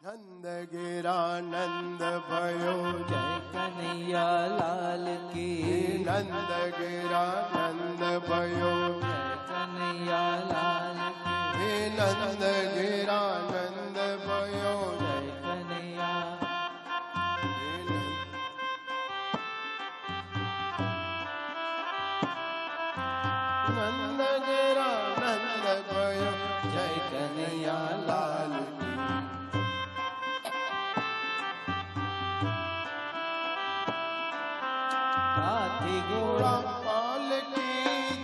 नंद गिरानंद भयो जय कन्हैया लाल की। नंद गिरानंद भयो जय कन्हैया लाल की। नंद गिरानंद भयो जय कन्हैया। नंद गिरानंद भयो जय कन्हैया लाल की। हाथी घोड़ा पाल की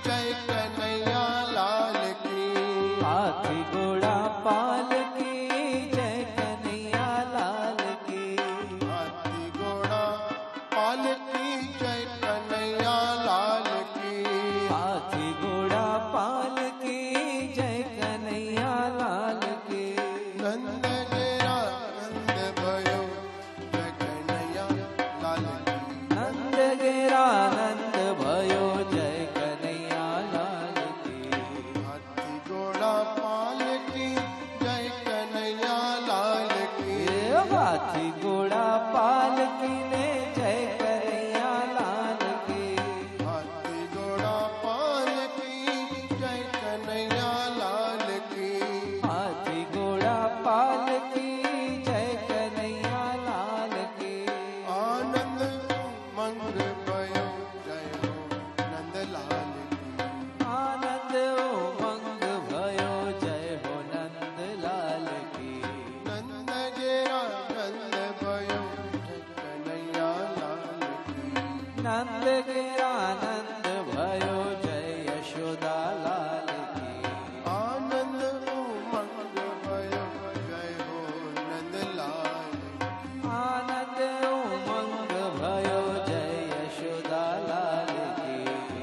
जय कन्हैया लाल की। हाथी घोड़ा पाल की जय कन्हैया लाल की। हाथी घोड़ा पाल की जय कन्हैया लाल की। हाथी घोड़ा पाल की जय कन्हैया लाल की। नंद गिरा नंद भयो जय कन्हैया लाल की। नंद गिरा नंद भयो जय कन्हैया लाल की। हाथी घोड़ा पाल की जय कन्हैया लाल की। हाथी घोड़ा पाल की ने जय कन्हैया लाल की। हाथी घोड़ा पाल की जय कन्हैया लाल की। हाथी घोड़ा पाल की जय कन्हैया लाल की। आनंद मंग भयो जय हो नंद लाल की। आनंद उमंग भयो जय हो नंद लाल की। नंद गिरा नंद भयो जय कन्हैया लाल की। नंद गिरा नंद भयो जय यशोदा लाल की। आनंद उमंग भयो जय हो नंद लाल की। आनंद उमंग भयो जय यशोदा लाल की।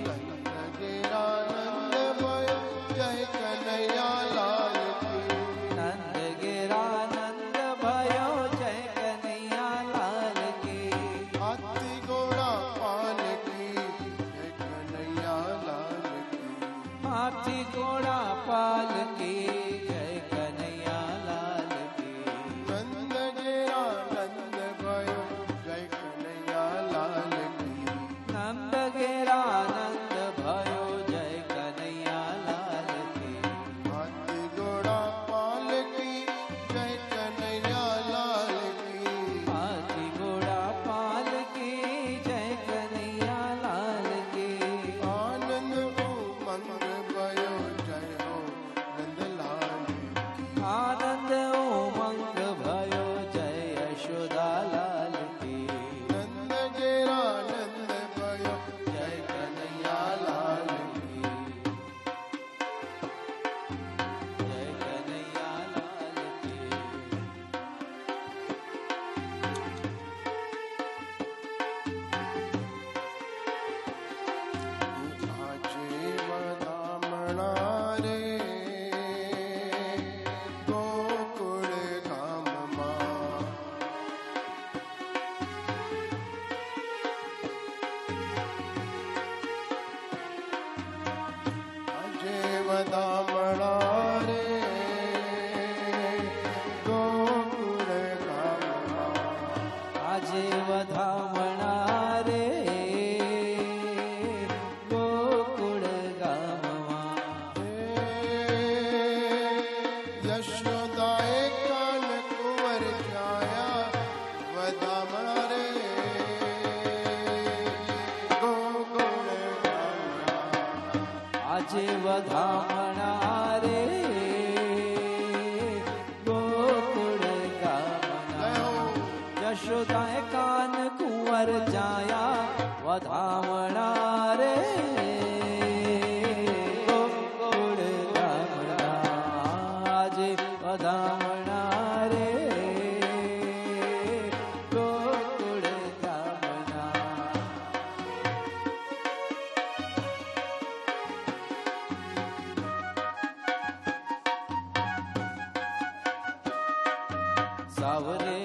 नंद गिरा नंद भयो जय कन्हैया लाल की। नंद गिरा नंद भयो जय कन्हैया लाल की। हाथी घोड़ा पाल की जय कन्हैया लाल की। हाथी घोड़ा पाल की जय कन्हैया लाल की। नंद गिरा नंद भयो जय कन्हैया लाल की। नंद गिरा नंद भयो जय कन्हैया लाल की। हाथी घोड़ा पाल की जय कन्हैया लाल की। हाथी घोड़ा पाल की जय कन्हैया लाल की। आनंद उमंग भयो जय हो नंद लाल की। आनंद उमंग भयो जय यशोदा लाल की। नंद गिरा नंद भयो जय कन्हैया लाल की। जय कन्हैया लाल की। आजे वदामणा रे गोकुळ गाममा। आजे वदामणा रे गोकुळ गाममा। આજે વધામણા રે ગોકુળ ગામમાં. यशोदाए कान कुंवर जाया वदामणा रे गोकुळ गाममा। આજે વધામણા રે ગોકુળ ગામના. યશોદાએ કાન કુંવર જાયા વધામણા રે ગોકુળ ગામના. આજે વધામણા રે ગોકુળ ગામના. સવરે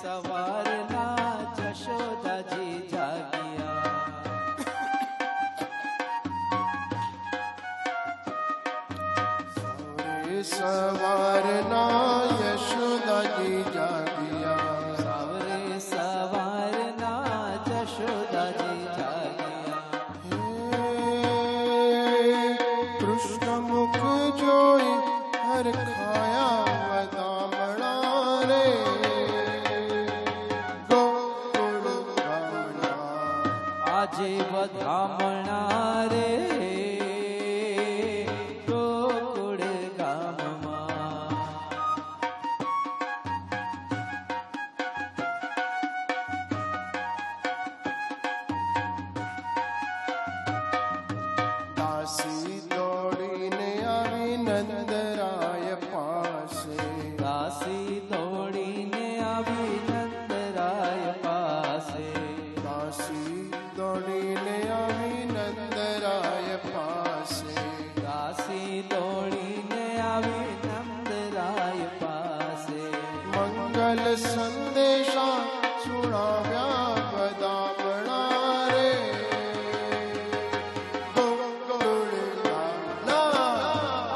સવારના જશોદાજી જાગ્યા. સવારના યશોદાજી જાગી જાગ્યા સાવરે સવારના જશોદાજી જાગ્યા કૃષ્ણ મુખ જોઈ હરખાયા વધામણા રે ગોકુળ ગામના આજે વધામણા રે ગોકુળ ગામમાં દાસી દોડીને આવી નંદરાય પાસે દાસી દોડીને આવી નંદરાય પાસે દાસી દોડીને આવી નંદરાય પાસે દાસી દોડીને આવી નંદરાય પાસે મંગલ સંદેશા સુણાવ્યા બદામણા રે ગોકુળ ગામના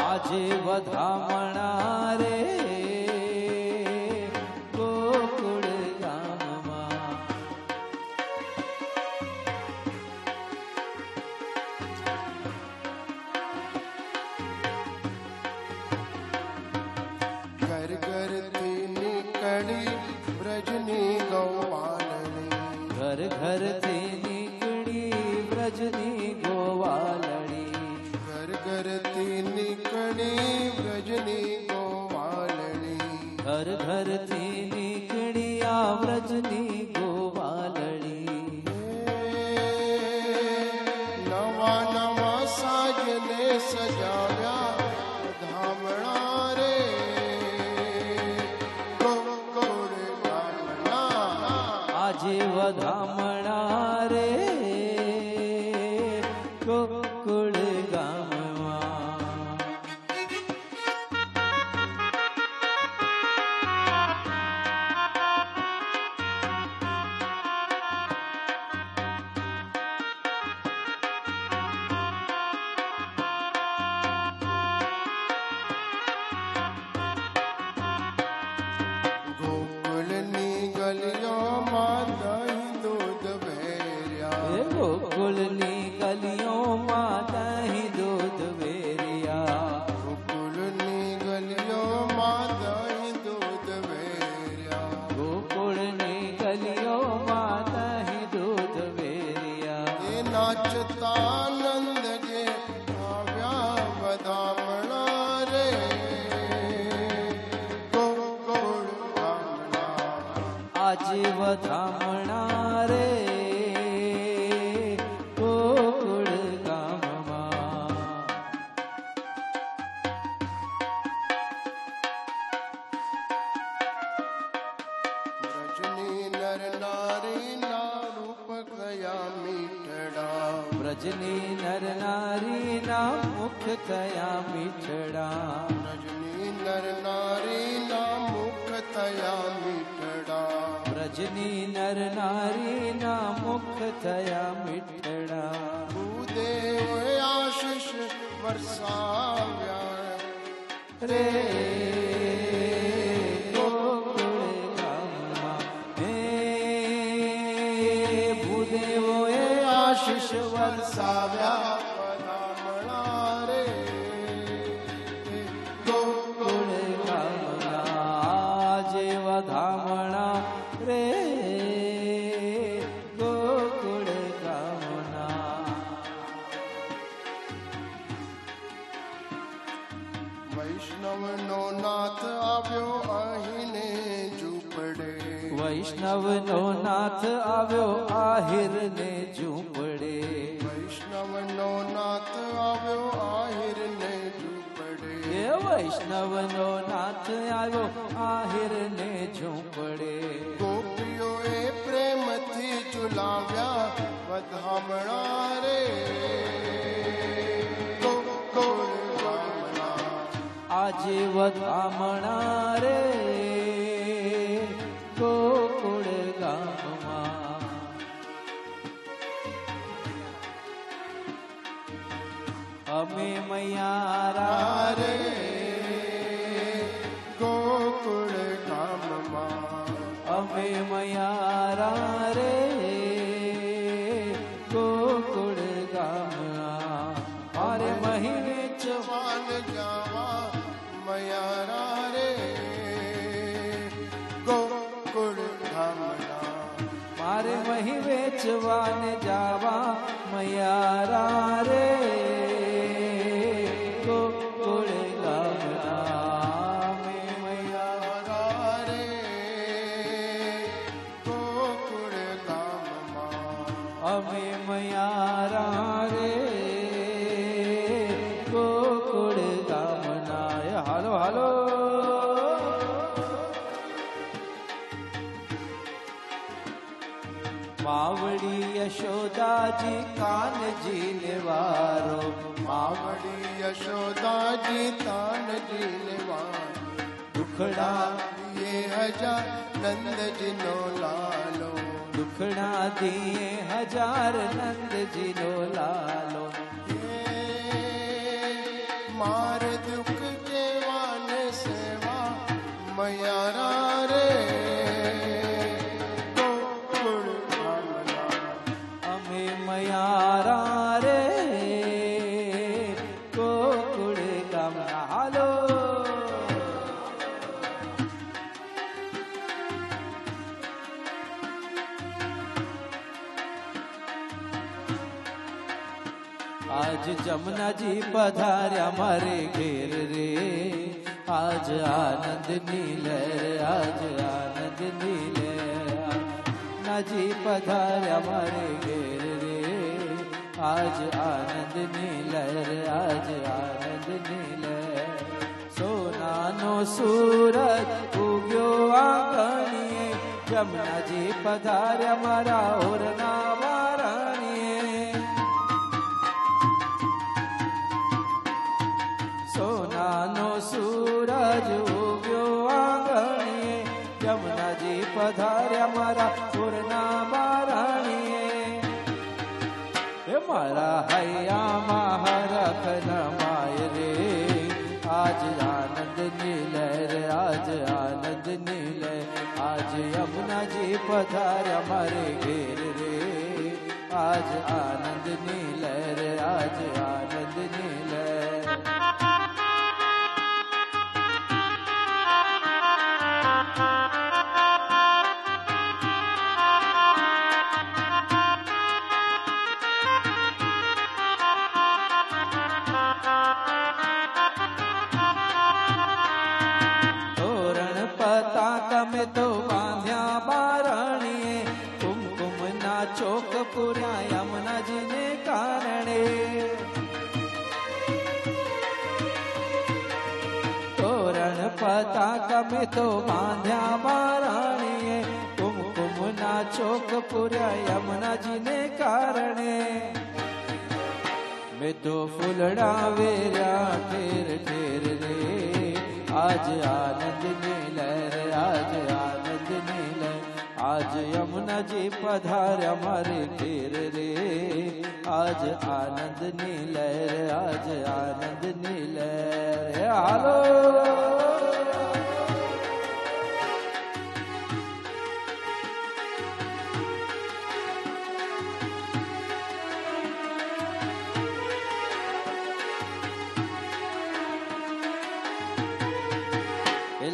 આજે વધામણા રે ગોકુળ ગામમાં ઘર ઘરથી નીકળી વ્રજની ગૌવાલણી ઘર ઘરથી નીકળી વ્રજની ગોવાલડી ઘર ઘરથી નીકળી વ્રજની ગોવાલણી ઘર ઘરથી નીકળી આ વ્રજની ગોવાલડી નવા નવા સાજને સજાવ્યા ધામણા રે ગોકુળ ગામના આજે વધામણા રે ગોકુળ ગામમાં ગોકુળની ગલીઓમાં દહીં દૂધ એ ભેર્યા ગોકુળની ગલીઓમાં દહીં દૂધ વેરિયા ગોકુળની ગલીઓમાં દહીં દૂધ ભેર્યા ગોકુળની ગલીઓમાં દહીં દૂધ વેરિયા એ નાચતા નંદ જે આવ્યા વધામણા રે ગોકુળ ગામના આજે વધામણા રે ગોકુળ ગામમાં વ્રજની નર નારીના રૂપ ગયા મીઠડા વ્રજની નર નારીના મુખ થયા મીઠડા વ્રજની નર નારીના મુખ થયા મીઠડા વ્રજની નર નારીના મુખ થયા મીઠડા ભૂદેવ આશીષ વરસાવ્યા રે ગોકુળ ગામમાં હે ભૂદેવોએ આશીષ વરસાવ્યા વધામણા રે ગોકુળ ગોકુળ ગામના આજે વધામણા રે ગોકુળ ગામના વૈષ્ણવનો નાથ આવ્યો અહીંને ઝૂંપડે વૈષ્ણવનો નાથ આવ્યો આહિરને ઝૂંપડે વૈષ્ણવનો નાથ આવ્યો આહિરને ઝૂંપડે એ વૈષ્ણવનો નાથ આવ્યો આહિરને ઝૂંપડે ગોપીઓએ પ્રેમથી ઝુલાવ્યા વધામણા રે ગોકુળ ગામના આજે વધામણા રે ગોકુળ ગામમાં અમે મૈયા રે ગોકુળ ગામમાં અમે મયારા રે ગોકુળ ગામના મારે મહી વેચવા વેચવાન જાવા મયારા રે ગોકુળ ધામના મારે મહી વેચવાને જાવા મયારા રે ગોકુળ ગામના મે મયારા રે ગોકુળ ધામમાં અમે મયારા રે ગોકુળ ગામના હાલો હાલો માવડી યશોદાજી કાનજી લેવારો માવડી યશોદાજી તાનજી લેવા દુખડા એ હજા નંદજીનો લાલો દુખડા દિયે હજાર નંદજીનો લાલો માર દુઃખ કેવાને સેવા મયારા રે ગોકુળ ધામના અમે મયારા રે ગોકુળ ગામના હાલો આજ જમનાજી પધાર્યા મારે ઘેર રે આજ આનંદની લહેર આજ આનંદની લહેર નાજી પધાર્યા મારે ઘેર રે આજ આનંદની લહેર આજ આનંદની લહેર સોનાનો સૂરજ ઉગ્યો આંગણીએ જમનાજી પધાર્યા મારા ઓરના વારાણીએ સોનાનો સૂરજ ઉગ્યો આંગણીએ જમનાજી પધાર્યા મારા પૂર્ણા બારાણીએ હે મારા હૈયામાં હરખ નમાય રે આજ આનંદની લહેર આજ આનંદની લહેર આજ યમુનાજી પધાર્યા મારે ઘેર રે આજ આનંદની લહેર આજ આનંદની લહેર તોરણ પતાકા તો બાંધ્યા બારણીએ કુમકુમના ચોક પૂર્યા યમુનાજીને કારણે તોરણ પતાકા તો બાંધ્યા બારણીએ કુમકુમના ચોક પૂર્યા યમુનાજીને કારણે મેં તો ફૂલડા વેર્યા ઠેર ઠેર રે આજ આનંદની લહેર આજ આનંદની લહેર આજ યમુનાજી પધાર્યા મારે ઘેર રે આજ આનંદની લહેર આજ આનંદની લહેર હે હાલો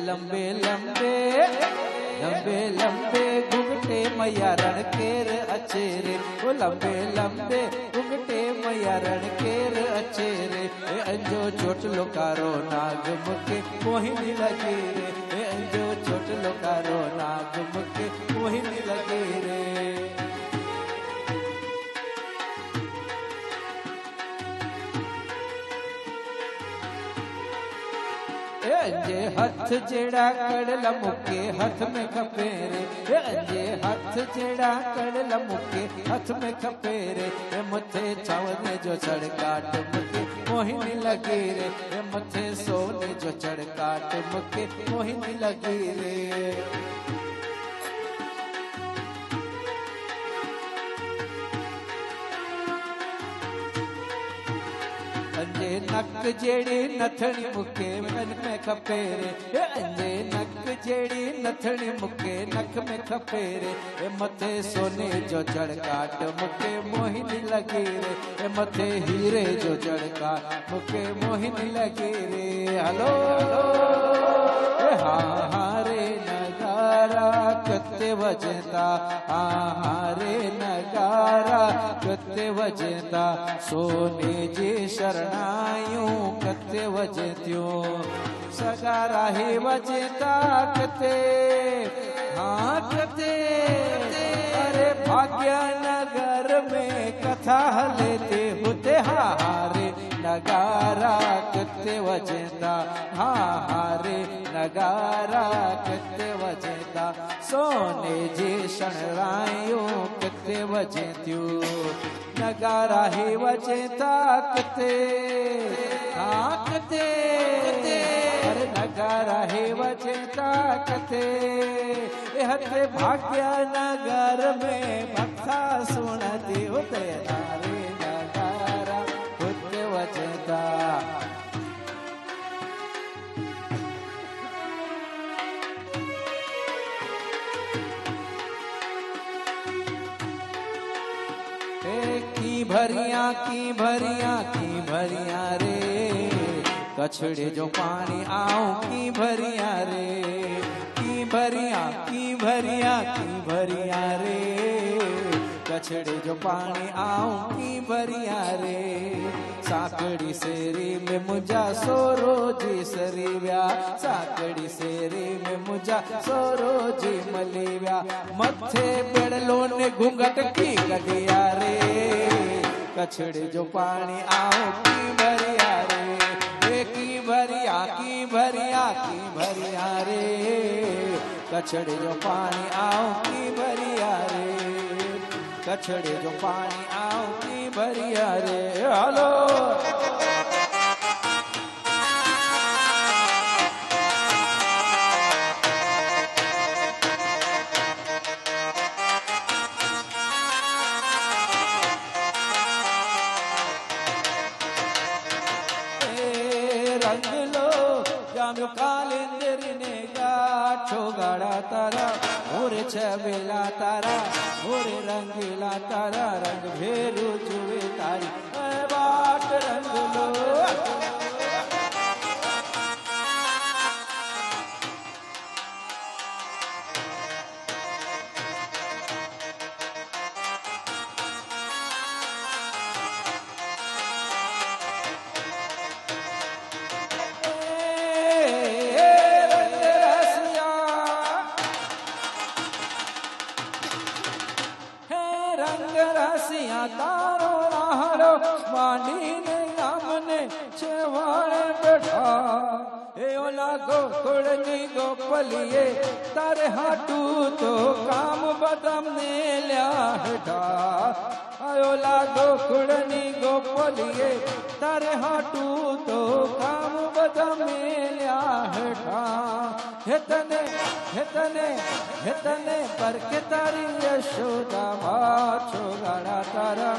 लंबे लंबे लंबे लंबे घुंघटे मैया रण केर अच्छे रे वो लंबे लंबे घुंघटे मैया रण केर अच्छे रे ए अंजो चोटलो कारो नाग मुके मोहिनी लगे रे ए अंजो चोटलो कारो नाग मुके मोहिनी लगे रे अंजे हथ जेड़ा कड़ला मुके हाथ में खपे रे अंजे हथ जेड़ा कड़ला मुके हाथ में खपे रे मथे छावने जो चढ़काट मुके मोहिनी लगी रे मथे सोने जो चढ़काट मुके मोहिनी लगी रे अंजे नक जेड़ी नथणी मुके नक में खपे रे अंजे नक जेड़ी नथणी मुके नक में खपे रे मथे सोने जो चढ़काट मुके मोहिनी लगे रे मथे हीरे जो चढ़का मुके मोहिनी लगे रे हलो हारे नगारा कते वजता हारे नगारा कते वजता सोने जे शरणायूं कते वजत्यो सगारा हे वजता कते हाँ कते अरे भाग्यनगर में कथा लेते होते हारे नगारा कते वजता हारे नगारा कते वजता सोने जे शरणायूं कते वजत्यो नगारा ही वजता कते हाँ कते अरे नगारा ही वजता कते हते भाग्य नगर में भक्ता सुनती होते नारे नगारा होते वजता की भरिया रे कछड़े जो पानी आऊं की भरिया रे की भरिया रे कछड़े जो पानी आऊं की भरिया रे साकड़ी सेरी में मुझा सोरो जी सरीव्या साकड़ी सेरी में मुझा सोरो जी मलीव्या मथे बेड़लो ने घूंघट की गदिया रे कछड़े जो पानी आओ की भरिया रे की भरिया रे कछड़े जो पानी आओ की भरिया रे कछड़े जो पानी आओ की भरिया रे हेलो कालिंदर ने गाठो गाड़ा तारा और छबेला तारा और रंगीला तारा रंग भेरू जुए तारी बाट रंग लो तारो राहरो मानी ने आमने छेवाड़े बैठा ए ओला गोकुड़नी गोपलिए तारे हाटू तो काम बदम ने लिया हटा ओला गोकुड़नी गोपलिए तारे हाटू तो काम बदम ने लिया हटा हेतने पर के तारी यशोदा माछो गाड़ा तारा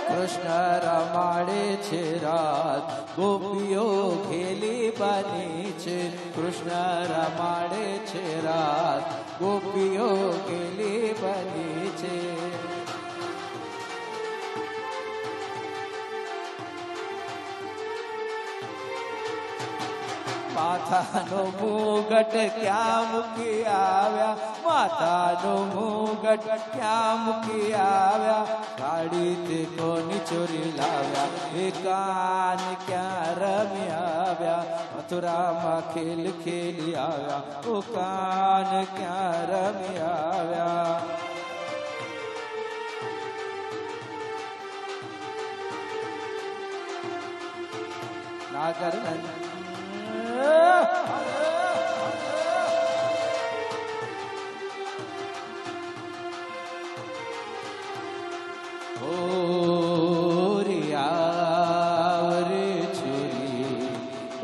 कृष्ण रमाड़े छे रात गोपियो खेली बनी छे कृष्ण रमाड़े छे रात गोपियो खेली बनी छे माथानो मुगट क्या मुकी आव्या माथानो मुगट क्या मुकी आव्या गाड़ी ते कोनी चोरी लाव्या ए कान क्या रमी आव्या मथुरा मा खेल खेली आव्या ओ कान क्या रमी आव्या नागर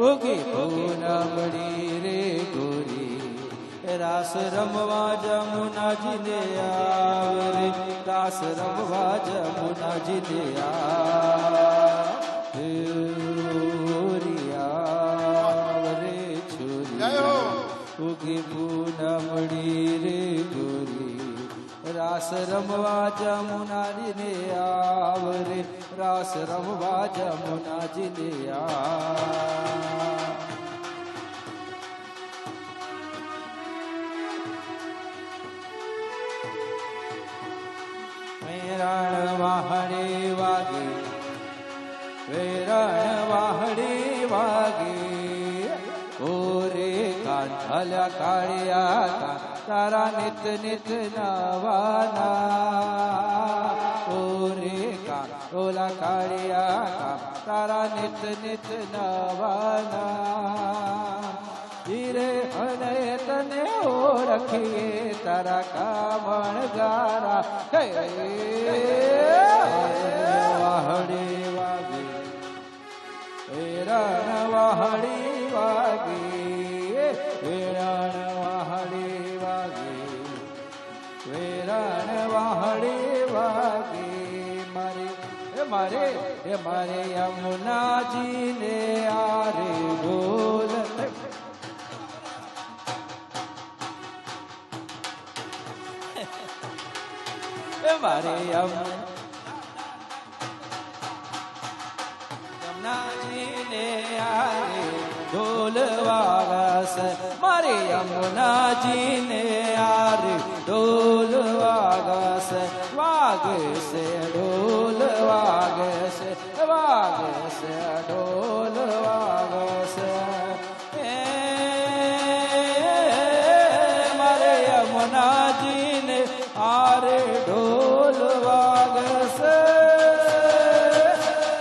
ओगी पूनमड़ी રાસ રમવા જમુનાજીને આવે રે રાસ રમવા જમુનાજીને આવે રે છોરી ઉગી પૂનમડી રે ગોરી રાસ રમવા જમુનાજીને આવે રે રાસ રમવા જમુનાજીને આવે વેરણ વાહડી વાગે વેરણ વાહડી વાગે ઓરે કાંઠાલ્યા કાળિયા તારા નિત નિત નવાના ઓરે ઓલા કાળિયા તારા નિત નિત નવાના હીરે અને તને ઓળખીએ તારા કામણ ગારા વાહડી વાગે વેરણ વાહડી વાગે વેરણ વાહડી વાગે વેરણ વાહડી વાગે મારે મારે યમુનાજીને આરે બોલ મારે યમુનાજીને આરે ઢોલ વાગસ મારે યમુનાજીને આરે ઢોલ વાગસ વાગસે ઢોલ વાગસે વાગસે ઢોલ વાગસ મારે યમુનાજીને આરે ઢોલ વાગસ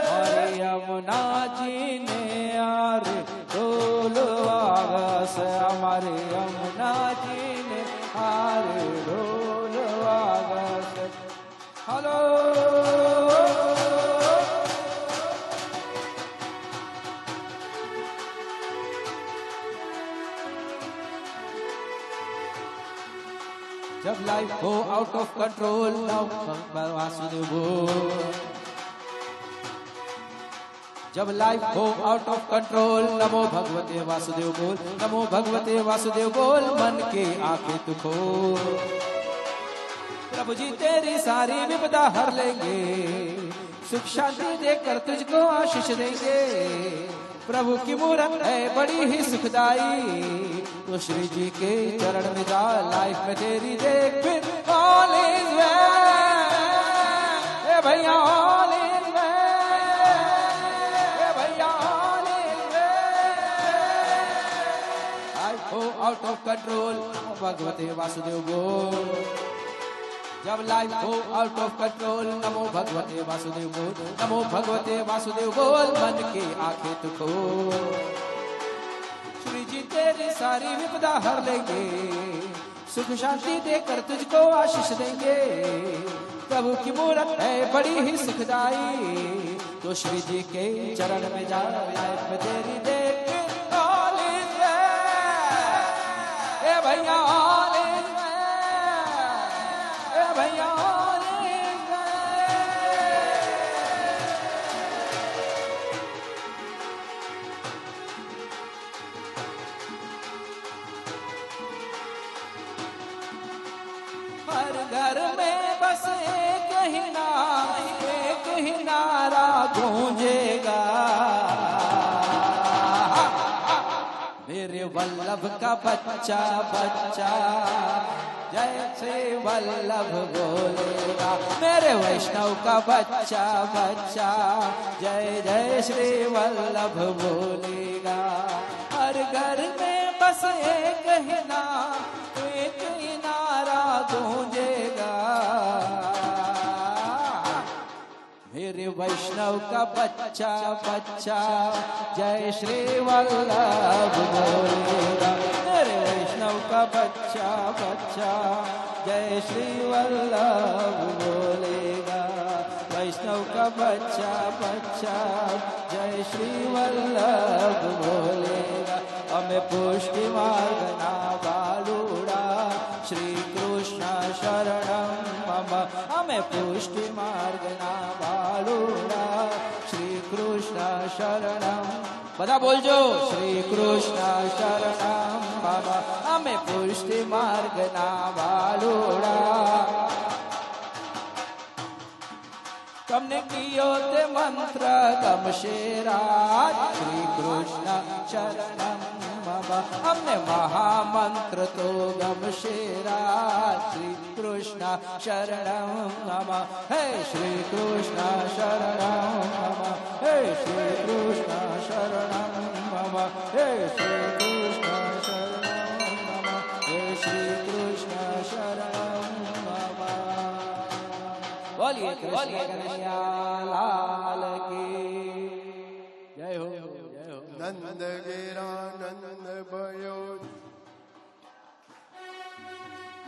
મારે યમુનાજીને આરે ઢોલ વાગસ અમારે યમુનાજીને આરે ઢોલ વાગસ હલો जब लाइफ हो आउट ऑफ कंट्रोल वासुदेव बोल जब लाइफ हो आउट ऑफ कंट्रोल नमो भगवते वासुदेव बोल नमो भगवते वासुदेव बोल मन के आंखें तू खोल प्रभु जी तेरी सारी विपदा हर लेंगे सुख शांति देकर तुझको आशीष देंगे प्रभु की मूरत है बड़ी ही सुखदाई तो श्री जी के चरण में जा लाइफ में तेरी देख फिर ऑल इज वेल ए भैया ऑल इज वेल ए भैया all is well I go out of control भगवते वासुदेव बोल जब लाइफ हो आउट ऑफ कंट्रोल नमो भगवते वासुदेव बोल नमो भगवते वासुदेव बोल मन की आंखें तू खोल श्री जी तेरी सारी विपदा हर लेंगे सुख शांति देकर तुझको आशीष देंगे प्रभु की मूरत है बड़ी ही सुखदाई तो श्री जी के चरण में जा लाइफ में तेरी देख ऑल इज वेल ए भैया ऑल इज वेल ए भैया ऑल इज हर घर में बस एक ही नारा गूंजेगा मेरे वल्लभ का बच्चा बच्चा जय श्री वल्लभ बोलेगा मेरे वैष्णव का बच्चा बच्चा जय जय श्री वल्लभ बोलेगा हर घर में बस एक ही नारा गूंजेगा मेरे वैष्णव का बच्चा बच्चा जय श्री वल्लभ बोलेगा मेरे वैष्णव का बच्चा बच्चा जय श्री वल्लभ बोलेगा वैष्णव का बच्चा बच्चा जय श्री वल्लभ बोलेगा हमें पुष्टि मार्ग ना बालूड़ा શ્રી કૃષ્ણ શરણમ મમ. અમે પુષ્ટિ માર્ગના બાલુડા, શ્રી કૃષ્ણ શરણમ. બધા બોલજો, શ્રી કૃષ્ણ શરણમ મમ. અમે પુષ્ટિ માર્ગના બાલુડા. તમને કિયો તે મંત્ર ગમશે રાજ, શ્રી કૃષ્ણ શરણમ મમ. અમને મહામંત્ર તો ગમશે રાજ, શ્રી કૃષ્ણ શરણમ મમ. હે શ્રી કૃષ્ણ શરણમ મમ. હે શ્રી કૃષ્ણ શરણમ મમ. હે શ્રી કૃષ્ણ શરણમ મમ. હે શ્રી કૃષ્ણ શરણમ મમ. બોલીએ કૃષ્ણ કનૈયા લાલ કી જય હો, જય હો. નંદ ગેરા નંદ ભયો,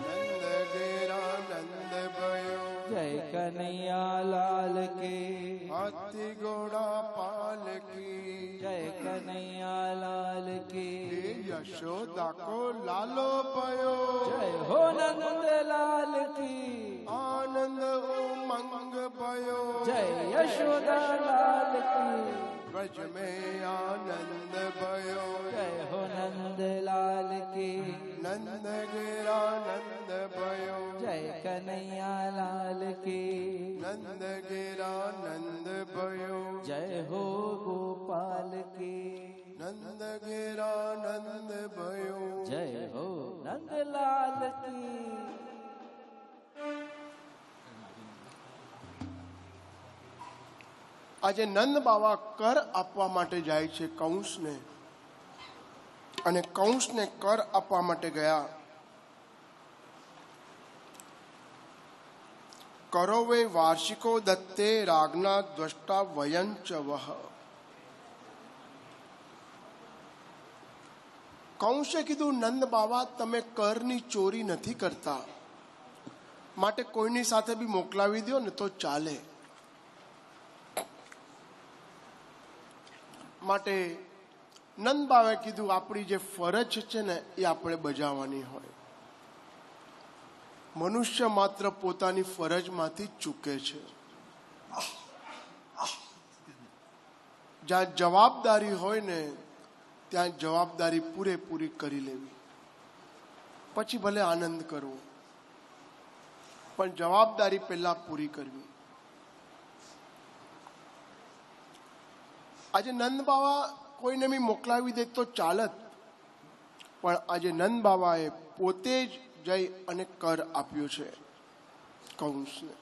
નંદ ગેરા નંદ ભયો, જય કનૈયા લાલ કી હાથી ઘોડા પાલકી, જય કનૈયા લાલ કી યશોદા કો લાલો ભયો, જય હો નંદ લાલ કી આનંદ ઉમંગ ભયો, જય યશોદા લાલ કી ब्रज में आनंद भयो, જય હો નંદ લાલ કી नंद गिरा नंद भयो, જય કનૈયા લાલ કી नंद गिरा नंद भयो, જય હો ગોપાલ કી नंद गिरा नंद भयो, જય હો નંદ લાલ કી. આજે નંદ બાવા કર આપવા માટે જાય છે કંસને, અને કંસને કર આપવા માટે ગયા. કરો વે વાર્ષિકો દત્તે રાજ્ઞા દ્રષ્ટા વયંચ વહ. કંસે કીધું, નંદ બાવા તમે કરની ચોરી નથી કરતા, માટે કોઈની સાથે બી મોકલાવી દો ને તો ચાલે. માટે નંદ બાવે કીધું, આપણી જે ફરજ છે ને એ આપણે બજાવવાની હોય. મનુષ્ય માત્ર પોતાની ફરજમાંથી જ ચૂકે છે. જ્યાં જવાબદારી હોય ને ત્યાં જવાબદારી પૂરેપૂરી કરી લેવી, પછી ભલે આનંદ કરવો, પણ જવાબદારી પહેલા પૂરી કરવી. આજે નંદ બાવા કોઈને બી મોકલાવી દે તો ચાલત, પણ આજે નંદ બાવાએ પોતે જ જઈ અને કર આપ્યો છે કંસને.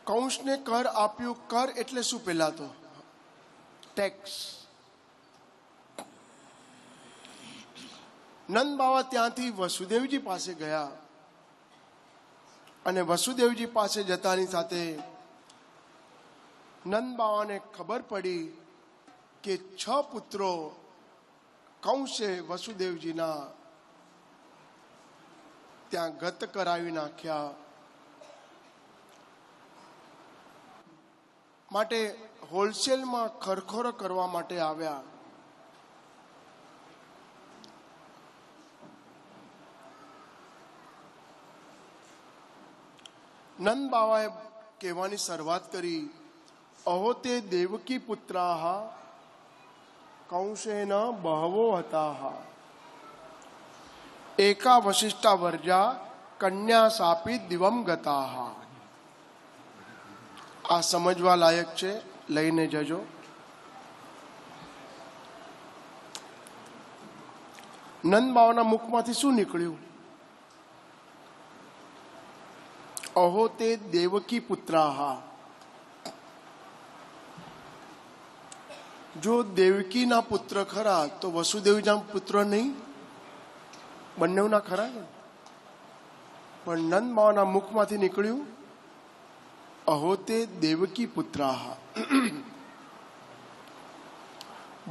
કંસને કર આપ્યું. કર એટલે શું? પહેલા તો ટેક્સ. નંદ બાવા ત્યાંથી વસુદેવજી પાસે ગયા, અને વસુદેવજી પાસે જતાની સાથે નંદ બાવાને ખબર પડી કે 6 પુત્રો કંસે વસુદેવજીના ત્યાં ગત કરાવી નાખ્યા. માટે હોલસેલમાં ખરખોરો કરવા માટે આવ્યા. નંદ બાવાએ કહેવાની શરૂઆત કરી, અહો તે દેવકી પુત્રાહ કંસેન બહવો હતા, એકા વશિષ્ઠા વર્જા કન્યા સાપી દિવમ ગતા. આ સમજવા લાયક છે, લઈને જજો. નંદ બાવાના મુખમાંથી શું નીકળ્યું? અહો તે દેવકી પુત્રાહ. જો દેવકીના પુત્ર ખરા તો વસુદેવના પુત્ર નહીં? બંનેના ખરા ને? પણ નંદ બાવાના મુખમાંથી નીકળ્યું અહો તે દેવકી પુત્રાહ.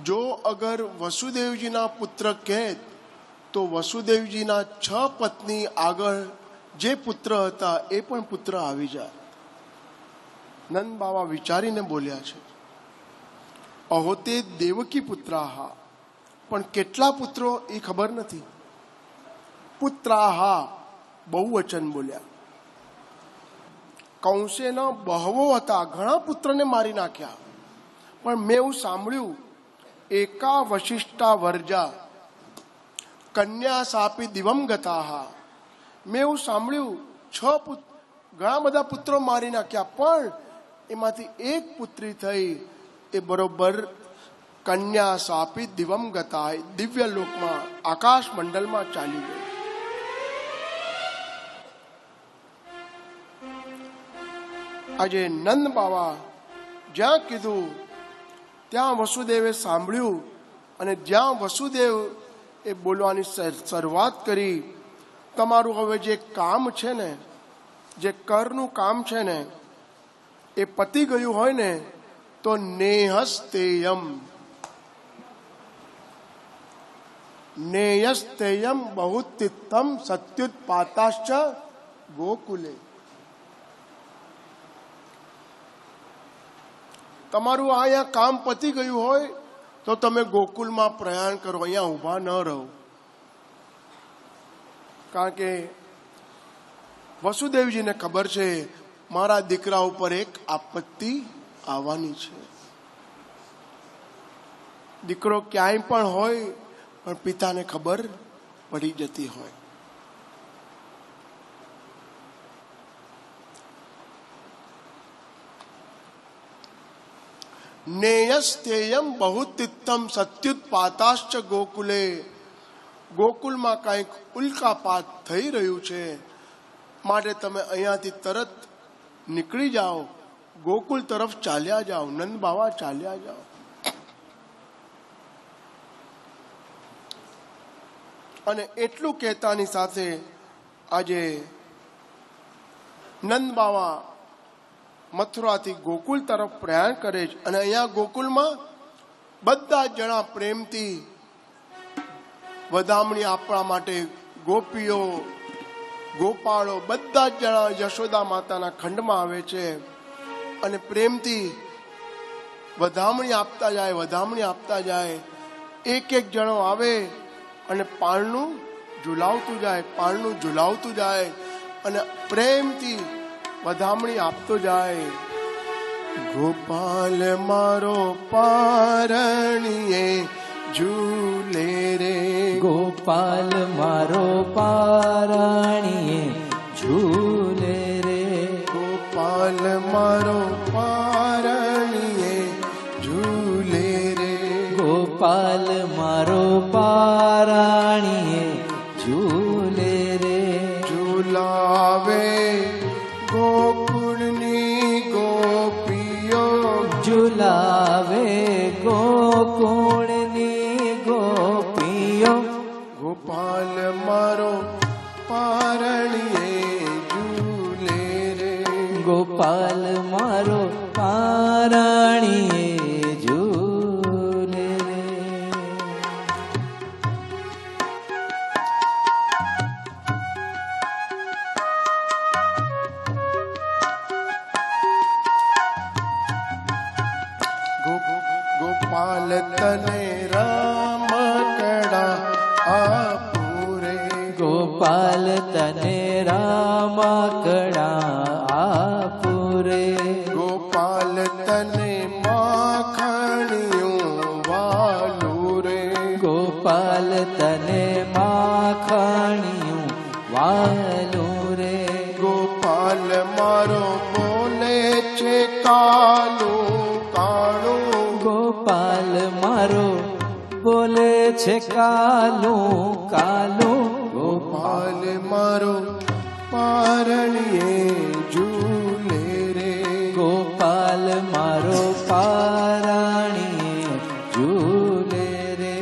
જો અગર વસુદેવજીના પુત્ર કહે તો વસુદેવજીના 6 પત્ની આગળ જે પુત્ર હતા એ પણ પુત્ર આવી જાય. નંદ બાવા વિચારીને બોલ્યા છે, અહો તે દેવકી પુત્રાહ. પણ કેટલા પુત્રો એ ખબર નથી. પુત્રાહા બહુવચન બોલ્યા. કંસેના બહવો હતા, ઘણા પુત્રને મારી નાખ્યા. પણ મેં એવું સાંભળ્યું, એકા વશિષ્ઠા વર્જા કન્યા સાપી દિવમ ગતાહા. મેં એવું સાંભળ્યું, 6 ઘણા બધા પુત્રો મારી નાખ્યા, પણ એમાંથી એક પુત્રી થઈ, એ બરોબર કન્યા સાપી દિવમ ગતા, દિવ્ય લોકમાં આકાશ મંડળમાં ચાલી ગઈ. આજે નંદ બાવા જ્યાં કીધું ત્યાં વસુદેવે સાંભળ્યું, અને જ્યાં વસુદેવ એ બોલવાની શરૂઆત કરી, તમારું હવે જે કામ છે ને, જે કરનું કામ છે ને, એ પતી ગયું હોય ને, તો નેહસ્તેયમ નેયસ્તેયમ બહુતિત્તમ સત્યુત્પાતાશ્ચ ગોકુલે. તમારું અહીંયા કામ પતી ગયું હોય તો તમે ગોકુલમાં પ્રયાણ કરો, અહીંયા ઊભા ન રહો. કારણ કે વસુદેવજીને ખબર છે મારા દીકરા ઉપર એક આપત્તિ આવવાની છે. દીકરો ક્યાંય પણ હોય, પણ પિતાને ખબર પડી જતી હોય. નેયસ્તેયમ બહુતિત્તમ સત્યુત્પાતાશ્ચ ગોકુલે. ગોકુલમાં કંઈક ઉલ્કાપાત થઈ રહ્યું છે, માટે તમે અહીંયાથી તરત નીકળી જાઓ, ગોકુલ તરફ ચાલ્યા જાઓ, નંદ બાવા ચાલ્યા જાઓ. અને એટલું કહેતાની સાથે આજે નંદ બાવા મથુરાથી ગોકુલ તરફ પ્રયાણ કરે છે. અને અહીંયા ગોકુલમાં બધા જ જણા પ્રેમથી વધામણી આપવા માટે ગોપીઓ, ગોપાળો બધા જ જણા યશોદા માતાના ખંડમાં આવે છે અને પ્રેમથી વધામણી આપતા જાય, વધામણી આપતા જાય. એક એક જણો આવે અને પાળનું ઝુલાવતું જાય, પાળનું ઝુલાવતું જાય અને પ્રેમથી વધામણી આપતો જાય. ગોપાલ મારો પારણીએ ઝૂલે રે, ગોપાલ મારો પારણીએ ઝૂલે રે, ગોપાલ મારો પારણીએ ઝૂલે રે, ગોપાલ મારો પારણીએ ઝૂલે રે. ઝુલાવે ગોકુળની ગોપીઓ, ઝુલાવે ગોકુળની ગોપીઓ, ગોપાલ મારો પારણીએ ઝૂલે રે, ગોપાલ મારો પારણીએ ઝૂલે રે. ગોપાલ તને રામકડા આપુરે, ગોપાલ તને રામકડા આપુરે, ગોપાલ તને માખણિયું વાલું રે, ગોપાલ તને માખણિયું વાલું રે, ગોપાલ મારો બોલે છે કાલું કાળું, ગોપાલ મારો બોલે છે કાલું કાલું, ગોપાલ મારો પારણીએ ઝૂલે રે, ગોપાલ મારો પારણીએ ઝૂલે રે.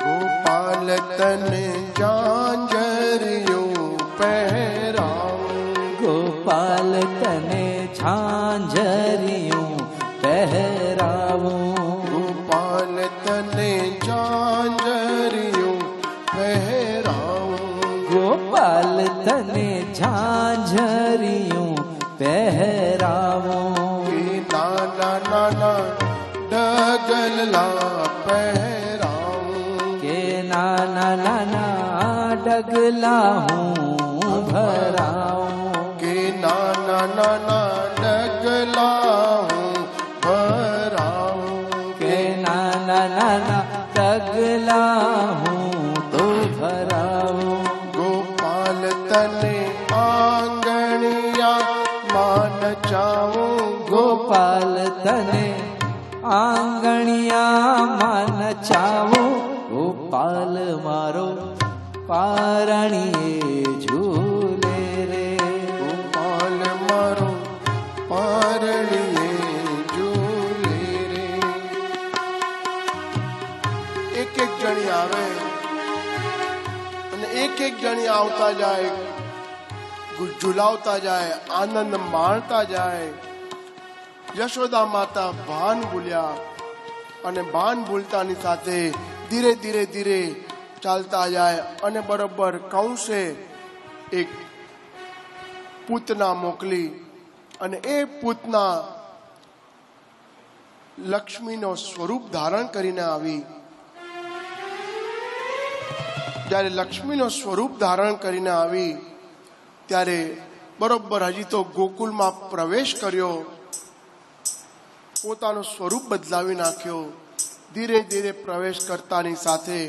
ગોપાલ તને ઝાંઝરિયું પહેરાવું, ગોપાલ તને ઝાંઝરિયું પહેરાવું, ગોપાલ તને ઝાંઝરિયું પહેરાવું, ગોપાલ તને ઝાંઝરિયું પહેરાવું. ડગલા પહેરાવું, કે નાના નાના ડગલા હું ભરાવું, કે નાના નાના ડગલા હું ભરાવું, કે નાના નાના ડગલા હું તો ભરાવું. ગોપાલ તને આંગણિયા માન ચાવું, ગોપાલ તને આંગણિયામાં નચાવું, ગોપાલ મારો પારણીએ ઝૂલે રે, ગોપાલ મારો પારણીએ ઝૂલે રે. એક એક જણી આવે અને એક એક જણી આવતા જાય, ઝુલાવતા જાય, આનંદ માણતા જાય. યશોદા માતા ભાન ભૂલ્યા અને ભાન ભૂલતાની સાથે ધીરે ધીરે ધીરે ચાલતા જાય અને બરોબર કંસે એક પૂતના મોકલી અને એ પૂતના લક્ષ્મીનો સ્વરૂપ ધારણ કરીને આવી. જ્યારે લક્ષ્મીનો સ્વરૂપ ધારણ કરીને આવી ત્યારે બરોબર હજી તો ગોકુલમાં પ્રવેશ કર્યો, પોતાનું સ્વરૂપ બદલાવી નાખ્યો. ધીરે ધીરે પ્રવેશ કરતાની સાથે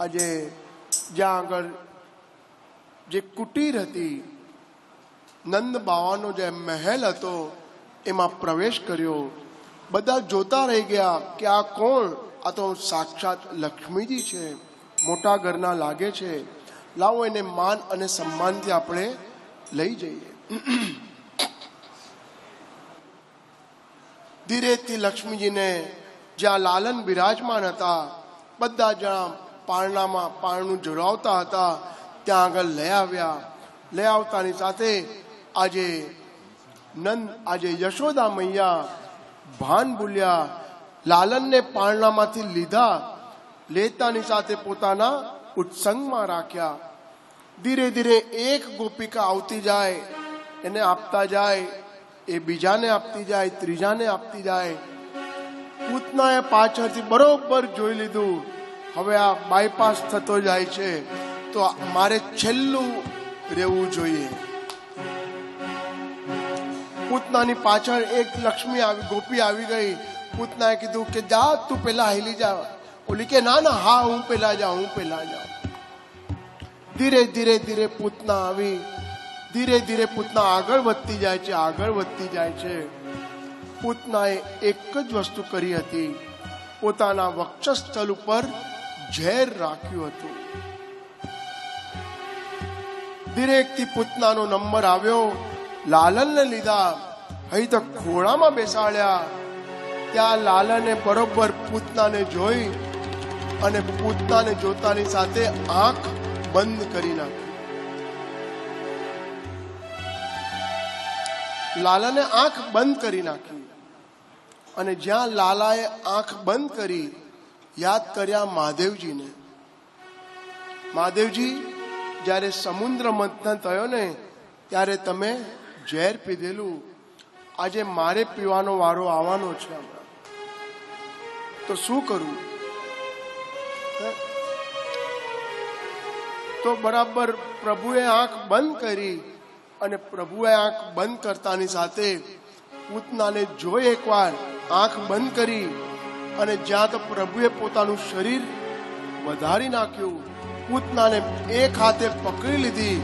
આજે જ્યાં આગળ જે કુટીર હતી, નંદ બાવાનો જે મહેલ હતો એમાં પ્રવેશ કર્યો. બધા જોતા રહી ગયા કે આ કોણ? આ તો સાક્ષાત લક્ષ્મીજી છે, મોટા ઘરના લાગે છે, લાવો એને માન અને સન્માનથી આપણે લઈ જઈએ. ધીરેથી લક્ષ્મીજીને જ્યાં લાલન બિરાજમાન હતા, બધા જ્યાં પારણામાં પારણું ઝુલાવતા હતા ત્યાં આગળ લઈ આવ્યા. લઈ આવતાની સાથે આજે યશોદા મૈયા ભાન ભૂલ્યા, લાલનને પારણામાંથી લીધા, લેતાની સાથે પોતાના ઉત્સંગમાં રાખ્યા. ધીરે ધીરે એક ગોપિકા આવતી જાય, એને આપતા જાય, એ બીજાને આપતી જાય, ત્રીજાને આપતી જાય. પૂતનાએ પાછળથી બરોબર જોઈ લીધું, હવે આ બાયપાસ થતો જાય છે, તો મારે છેલ્લું રહેવું જોઈએ. પૂતનાની પાછળ એક લક્ષ્મી આવી, ગોપી આવી ગઈ. પૂતનાએ કીધું કે જા તું પેલા હેલી જા. ઓલી કે ના ના, હા હું પેલા જાઉં, હું પેલા જાઉં. ધીરે ધીરે ધીરે પૂતના આવી. ધીરે ધીરે પૂતના આગળ વધતી જાય છે, આગળ વધતી જાય છે. પૂતનાએ એક જ વસ્તુ કરી હતી, પોતાના વક્ષસ્થળ ઉપર ઝેર રાખ્યું હતું. ધીરેકથી પૂતનાનો નંબર આવ્યો, લાલનને લીધા, અહીં તો ખોળામાં બેસાડ્યા. ત્યાં લાલને બરોબર પૂતનાને જોઈ અને પૂતનાને જોતાની સાથે આંખ બંધ કરી નાખી. લાલાને આંખ બંધ કરી નાખી અને જ્યાં લાલાએ આંખ બંધ કરી, યાદ કર્યા મહાદેવજીને. મહાદેવજી, જ્યારે સમુદ્ર મંથન થયો ને ત્યારે તમે ઝેર પીધેલું, આજે મારે પીવાનો વારો આવવાનો છે હમણાં, તો શું કરું? તો બરાબર પ્રભુએ આંખ બંધ કરી અને પ્રભુએ આંખ બંધ કરતાની સાથે પૂતનાને જોઈ, એકવાર આંખ બંધ કરી અને જ્યાં તો પ્રભુએ પોતાનું શરીર વધારી નાખ્યું, પૂતનાને એક હાથે પકડી લીધી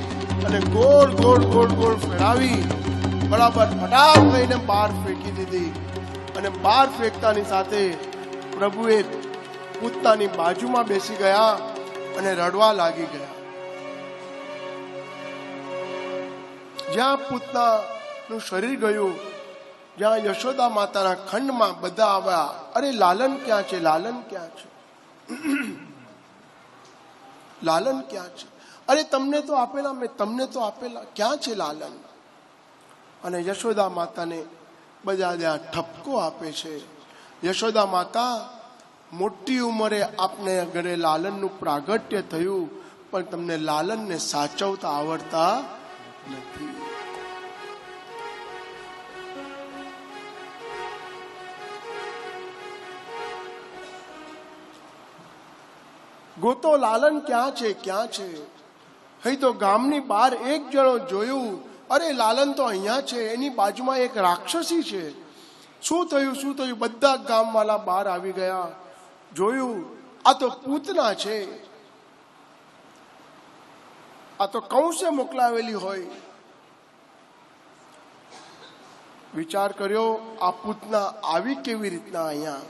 અને ગોળ ગોળ ગોળ ગોળ ફેરવી બરાબર ફટાક લઈને બહાર ફેંકી દીધી. અને બહાર ફેંકતાની સાથે પ્રભુએ પૂતનાની બાજુમાં બેસી ગયા અને રડવા લાગી ગયા. જ્યાં પૂતનાનું શરીર ગયું, જ્યાં યશોદા માતાના ખંડમાં બધા આવ્યા, અરે લાલન ક્યાં છે, લાલન ક્યાં છે, લાલન ક્યાં છે? અરે તમને તો આપેલા, મેં તમને તો આપેલા, ક્યાં છે લાલન? અને યશોદા માતાને બધા ત્યાં ઠપકો આપે છે. યશોદા માતા, મોટી ઉંમરે આપને ઘરે લાલનનું પ્રાગટ્ય થયું, પણ તમને લાલનને સાચવતા આવડતા નથી. ગોતો લાલન ક્યાં છે, ક્યાં છે? હઈ તો ગામની બહાર એક જણો જોયું, અરે લાલન તો અહીંયા છે, એની બાજુમાં એક રાક્ષસી છે. શું થયું, શું થયું? બધા ગામવાળા બહાર આવી ગયા, જોયું, આ તો પૂતના છે, આ તો કંસે મોકલાવેલી હોય. વિચાર કર્યો, આ પૂતના આવી કેવી રીતના અહીંયા?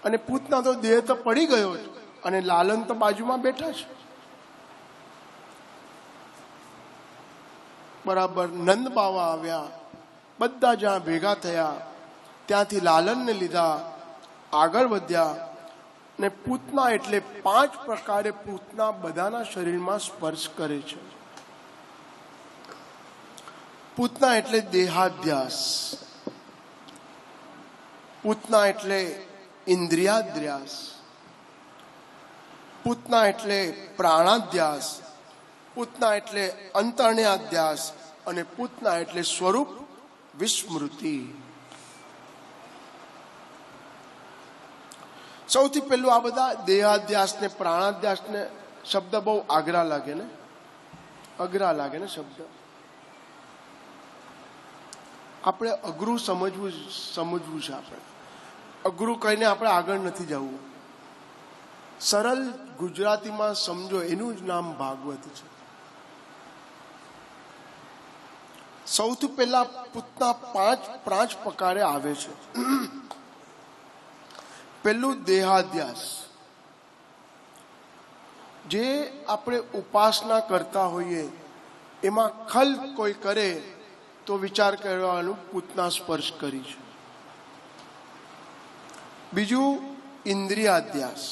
અને પૂતના તો દેહ તો પડી ગયો જ, અને લાલન તો બાજુમાં બેઠા છે. બરાબર નંદ બાવા આવ્યા, બધા જ્યાં ભેગા થયા ત્યાંથી લાલનને લીધા, આગળ વધ્યા. ને પૂતના એટલે 5 પ્રકારે પૂતના બધાના શરીરમાં સ્પર્શ કરે છે. પૂતના એટલે દેહાધ્યાસ, પૂતના એટલે ઇન્દ્રિયાધ્યાસ, પૂતના એટલે પ્રાણાધ્યાસ, પૂતના એટલે અંતરણ્યાધ્યાસ, અને પૂતના એટલે સ્વરૂપ વિસ્મૃતિ. સૌથી પહેલું આ બધા દેહાધ્યાસ ને પ્રાણાધ્યાસ ને શબ્દ બહુ અઘરા લાગે ને શબ્દ. આપણે અઘરું સમજવું છે. આપણે અઘરું કહીને આપણે આગળ નથી જવું. સરળ ગુજરાતીમાં સમજો, એનું જ નામ ભાગવત છે. સૌથી પહેલા પૂતના 5 પ્રકારે આવે છે. પહેલું દેહાધ્યાસ. જે આપણે ઉપાસના કરતા હોઈએ એમાં ખલ કોઈ કરે તો વિચાર કરવાનું પૂતના સ્પર્શ કરી છે. બીજું ઇન્દ્રિયાધ્યાસ.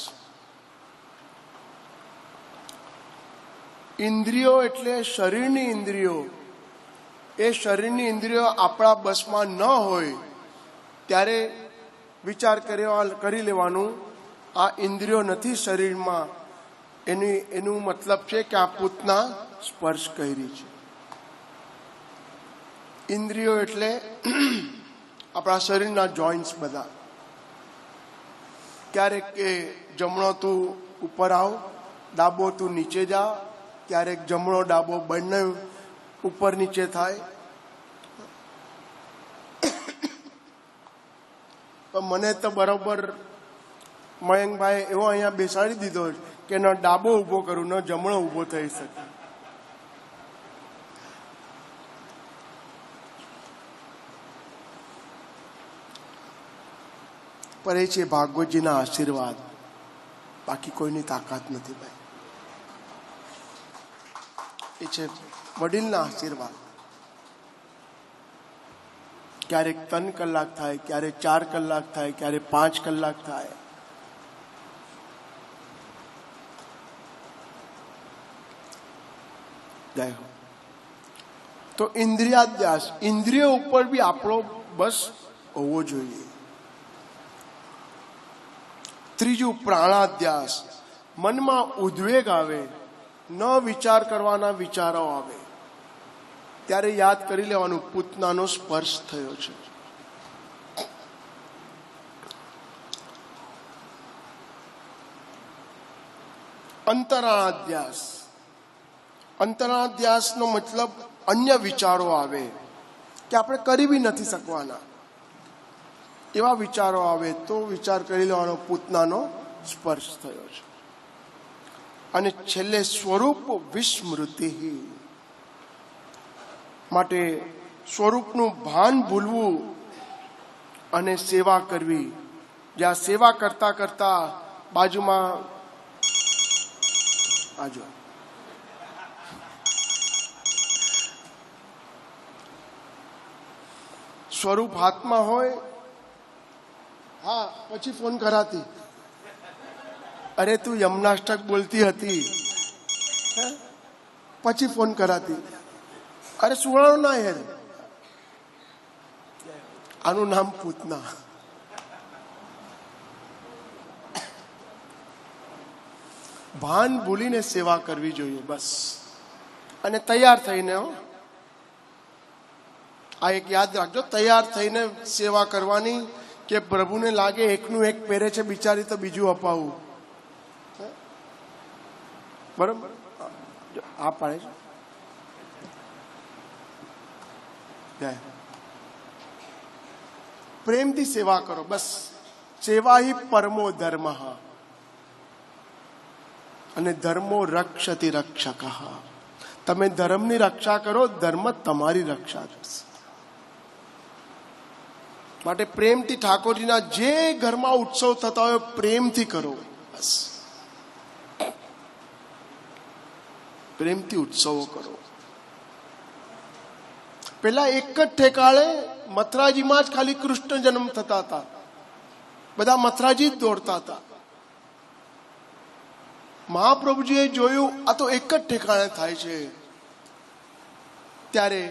ઇન્દ્રિયો એટલે શરીરની ઇન્દ્રિયો. એ શરીરની ઇન્દ્રિયો આપણા બસમાં ન હોય ત્યારે વિચાર કરી લેવાનું, આ ઇન્દ્રિયો નથી શરીરમાં, એનું મતલબ છે કે આ પૂતના સ્પર્શ કરી છે. ઇન્દ્રિયો એટલે આપણા શરીરના જોઈન્ટ્સ બધા. ક્યારેક કે જમણો તું ઉપર આવ, ડાબો તું નીચે જા, ક્યારેક જમણો ડાબો બંને ઉપર નીચે થાય. પણ મને તો બરોબર મયંકભાઈ એવો અહીંયા બેસાડી દીધો કે ન ડાબો ઊભો કરું ન જમણો ઊભો થઈ શકે. પર એ છે ભાગવતજીના આશીર્વાદ, બાકી કોઈની તાકાત નથી ભાઈ. એ છે વડીલના આશીર્વાદ. ક્યારેક 3 કલાક થાય, ક્યારેક 4 કલાક થાય, ક્યારેક 5 કલાક થાય. તો ઇન્દ્રિયાધ્યાસ, ઇન્દ્રિયો ઉપર બી આપણો બસ હોવો જોઈએ. ત્રીજું પ્રાણાધ્યાસ. મનમાં ઉદ્વેગ આવે, ન વિચાર કરવાના વિચારો આવે ત્યારે યાદ કરી લેવાનું પૂતનાનો સ્પર્શ થયો છે. અંતરાધ્યાસ. અંતરાધ્યાસનો મતલબ અન્ય વિચારો આવે કે આપણે કરી બી નથી શકવાના એવા વિચારો આવે તો વિચાર કરી લેવાનો પૂતનાનો સ્પર્શ થયો છે. અને છેલ્લે સ્વરૂપ વિસ્મૃતિ. માટે સ્વરૂપનું ભાન ભૂલવું અને સેવા કરવી. જ્યાં સેવા કરતા કરતા બાજુમાં આજો સ્વરૂપ હાથમાં હોય, હા પછી ફોન કરાતી, અરે તું યમનાષ્ટક બોલતી હતી, પછી ફોન કરાતી, અરે સુવાણું ના યાર. આનું નામ પૂતના. ભાન ભૂલીને સેવા કરવી જોઈએ બસ. અને તૈયાર થઈને, આ એક યાદ રાખજો, તૈયાર થઈને સેવા કરવાની કે પ્રભુને લાગે એકનું એક પહેરે છે બિચારી તો બીજું અપાવું. બરોબર આ પાડે છે જય. પ્રેમથી સેવા કરો, બસ. સેવા હિ પરમો ધર્મ, અને ધર્મો રક્ષતિ રક્ષક. તમે ધર્મની રક્ષા કરો, ધર્મ તમારી રક્ષા કરશે. માટે પ્રેમથી ઠાકોરજીના જે ઘરમાં ઉત્સવ થતા હોય પ્રેમથી કરો, બસ. પ્રેમથી ઉત્સવો કરો. પેલા એક જ ઠેકાળે મથુરાજીમાં જ ખાલી કૃષ્ણ જન્મ થતા હતા, બધા મથુરાજી જ દોડતા હતા. મહાપ્રભુજીએ જોયું આ તો એક જ ઠેકાણે થાય છે, ત્યારે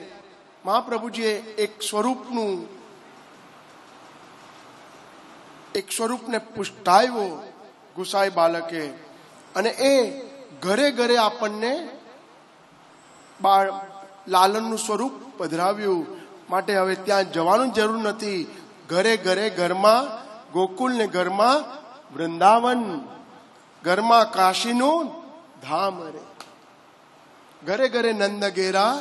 મહાપ્રભુજીએ એક સ્વરૂપને પુષ્ટાવ્યો ગુસાઈ બાલકે, અને એ ઘરે ઘરે આપણને લાલનનું સ્વરૂપ પધરાવ્યું. માટે હવે ત્યાં જવાનું જરૂર નથી. ઘરે ઘરે ઘરમાં ગોકુલ ને ઘરમાં વૃંદાવન, ઘરમાં કાશીનું ધામ. રે ઘરે ઘરે નંદ ઘેરા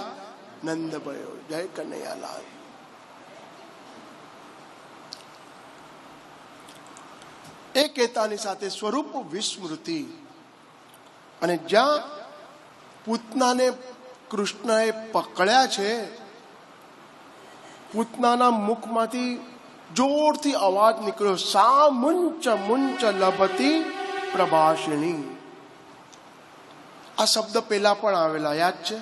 નંદ ભયો. જય કનૈયાલાલ. એ કહેતાની સાથે સ્વરૂપ વિસ્મૃતિ. અને જ્યાં પૂતનાને કૃષ્ણએ પકડ્યા છે, પૂતનાના મુખમાંથી જોરથી અવાજ નીકળ્યો, સા મુંચ મુંચ લભતી પ્રભાષિણી. આ શબ્દ પેલા પણ આવેલા, યાદ છે?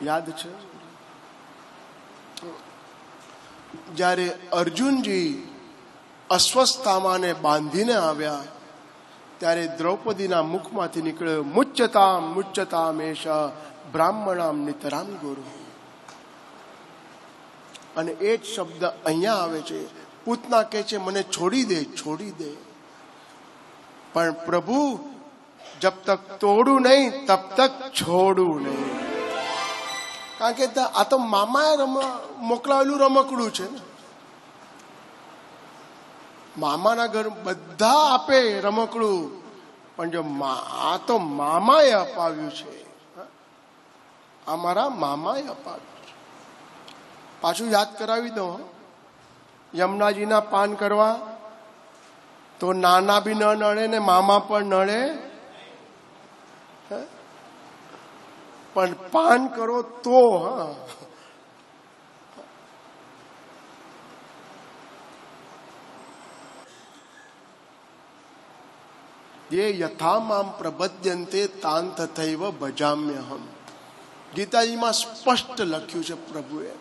યાદ છે? જ્યારે અર્જુનજી અશ્વસ્થામાને બાંધીને આવ્યા, ત્યારે દ્રૌપદીના મુખમાંથી નીકળ્યો, મુચ્યતામ મુચ્યતામ એષ બ્રાહ્મણામ નિતરામ ગુરુ. અને એ જ શબ્દ અહીંયા આવે છે. પૂતના કહે છે મને છોડી દે, છોડી દે. પણ પ્રભુ જબ તક તોડું નહીં તબ તક છોડું નહીં. કારણ કે આ તો મામાએ મોકલાવેલું રમકડું છે ને. મામાના ઘર બધા આપે રમકડું, પણ જો આ તો મામાએ અપાવ્યું છે, આ મારા મામાએ અપાવ્યું છે. પાછું યાદ કરાવી દો, યમુનાજીના પાન કરવા તો નાના બી ન નડે ને મામા પણ નડે, પણ પાન કરો તો ये यथा माम प्रबध्यन्ते तान तथैव भजाम्यहम. ગીતાજીમાં સ્પષ્ટ લખ્યું છે પ્રભુએ,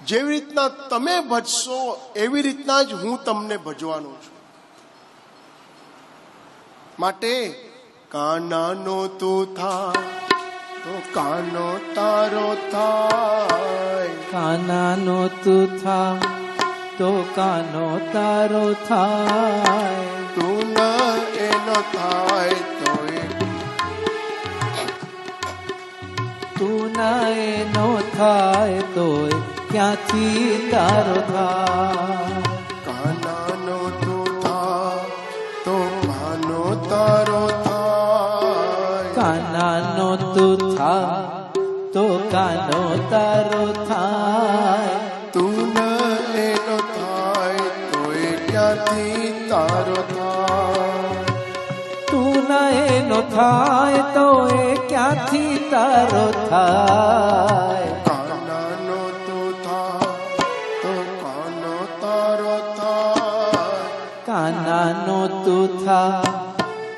જેવી રીતના તમે ભજશો એવી રીતના જ હું તમને ભજવાનો છું. માટે કાનાનો તું થા તો કાનો તારો થાય, કાનાનો તું થા તો કાનો તારો થાય, તું ન એનો થાય તોય, તું ના એનો થાય તોય ક્યાંથી તારો થાય. કાનાનો તું થા તો કાનો તારો થાય, કાનાનો તું થા તો કાનો તારો થાય, તું ન એનો થાય તોય ક્યાંથી તારો થાય, તું ના એનો થાય તો એ ક્યાંથી તારો થાય. કાનાનો તું થા તો કાનો તારો થાય, કાનાનો તું થા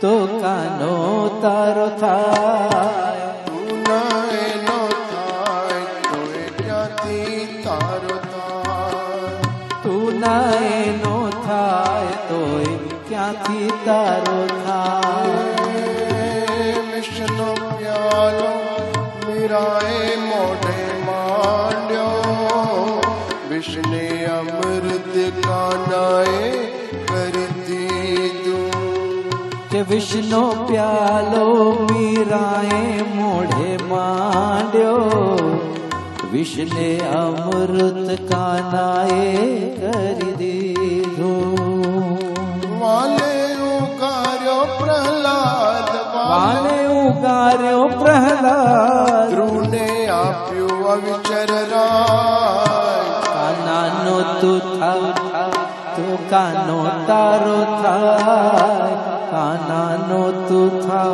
તો કાનો તારો થાય, તું ન એનો થાય તોય ક્યાંથી તારો થાય, તું ના એનો થાય તોય ક્યાંથી તારો થાય. વિષ્ણુ પ્યાલો મીરાએ મોઢે માંડ્યો, વિષ્ણે અમૃત કાનાએ કરી દીધું, કે વિષ્ણુ પ્યાલો મીરાએ મોઢે માંડ્યો, વિષ્ણે અમૃત કાનાએ કરી દીધું. પ્રહલાદ વાને ઉગાર્યો પ્રહલાદ ધ્રુવને આપ્યું અવિચર રાય કાનાનો તું થા તો કાનો તારો થાય કાનાનો તું થા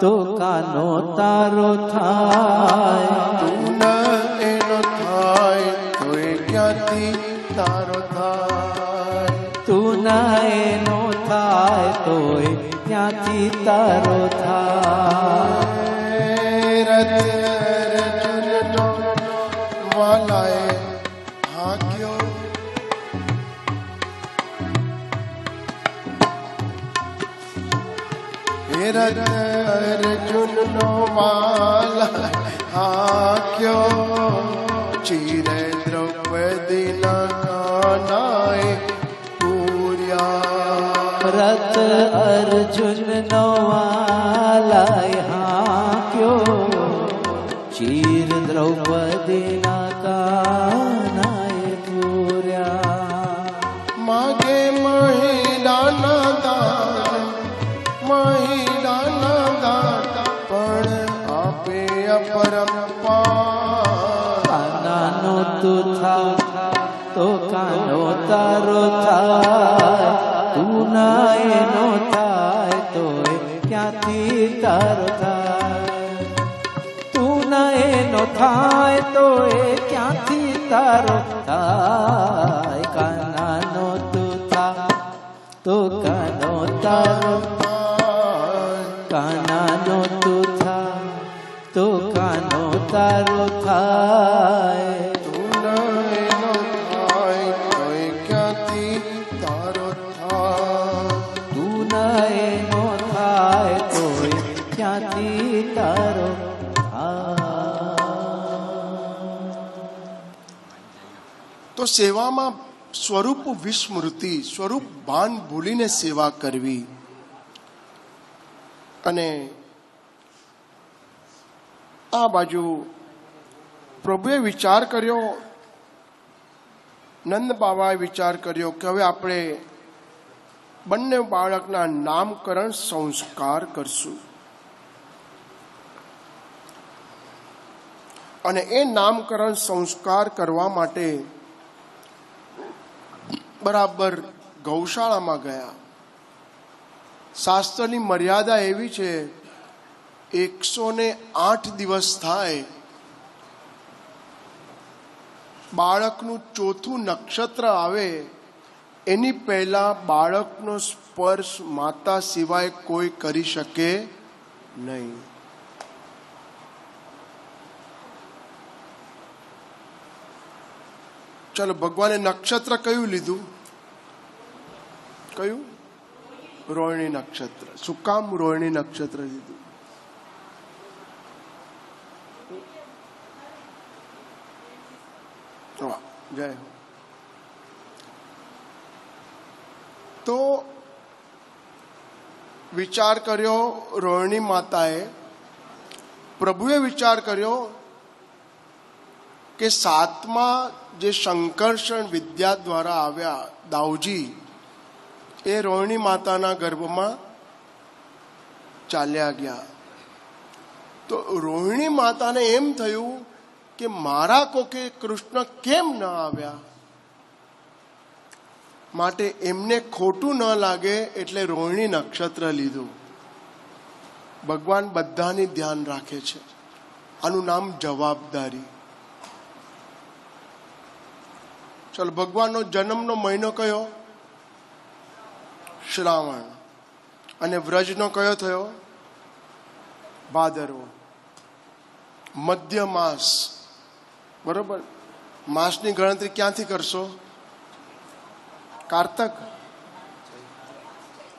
તો કાનો તારો થાય તું ન એનો થાય તો એ ક્યાંથી તારો થાય તું ના એનો થાય તોય ક્યાંથી તારો થાય રથ વાલાએ હાક્યો રથ અર્જુનનો વાલા હાક્યો ચીરે દ્રૌપદીના કાનાએ પૂર્યા રત અર્જુનનો વાલાય હાક્યો ચીર દ્રૌપદીના કાનાએ પૂર્યા માગે મહિલાના દાન મહિલાના દાન પણ આપે અપરંપાર કાનાનો તું થા તો કાનો તારો થાય તું ના એનો થાય તોય ક્યાંથી તારો થાય તું ના એનો થાય તોય ક્યાંથી તારો થાય કાનાનો તું થા તો કાનો તારો કાનાનો તું થા તો કાનો તારો થાય તું એનો થાય તોય ક્યાંથી તારો થાય તું ના એનો થાય તોય ક્યાંથી તારો તો સેવામાં સ્વરૂપ વિસ્મૃતિ સ્વરૂપ ભાન ભૂલીને સેવા કરવી અને આ બાજુ પ્રભુએ વિચાર કર્યો નંદ બાબાએ વિચાર કર્યો કે હવે આપણે બંને બાળકના નામકરણ સંસ્કાર કરશું અને એ નામકરણ સંસ્કાર કરવા માટે બરાબર ગૌશાળામાં ગયા શાસ્ત્રની મર્યાદા એવી છે 108 દિવસ થાય બાળકનું ચોથું નક્ષત્ર આવે એની પહેલા બાળકનો સ્પર્શ માતા સિવાય કોઈ કરી શકે નહીં ચલો ભગવાને નક્ષત્ર કયું લીધું કયું રોહિણી નક્ષત્ર શું કામ રોહિણી નક્ષત્ર લીધું જય હો તો વિચાર કર્યો રોહિણી માતાએ પ્રભુએ વિચાર કર્યો કે સાતમા જે શંકર્ષણ વિદ્યા દ્વારા આવ્યા દાઉજી એ રોહિણી માતાના ગર્ભમાં ચાલ્યા ગયા તો રોહિણી માતાને એમ થયું કે મારા કોકે કૃષ્ણ કેમ ન આવ્યા માટે એમને ખોટું ન લાગે એટલે રોહિણી નક્ષત્ર લીધું ભગવાન બધાની ધ્યાન રાખે છે આનું નામ જવાબદારી ચલો ભગવાનનો જન્મનો મહિનો કયો શ્રાવણ અને વ્રજનો કયો થયો ભાદરવો મધ્ય માસ બરોબર માસની ગણતરી ક્યાંથી કરશો કારતક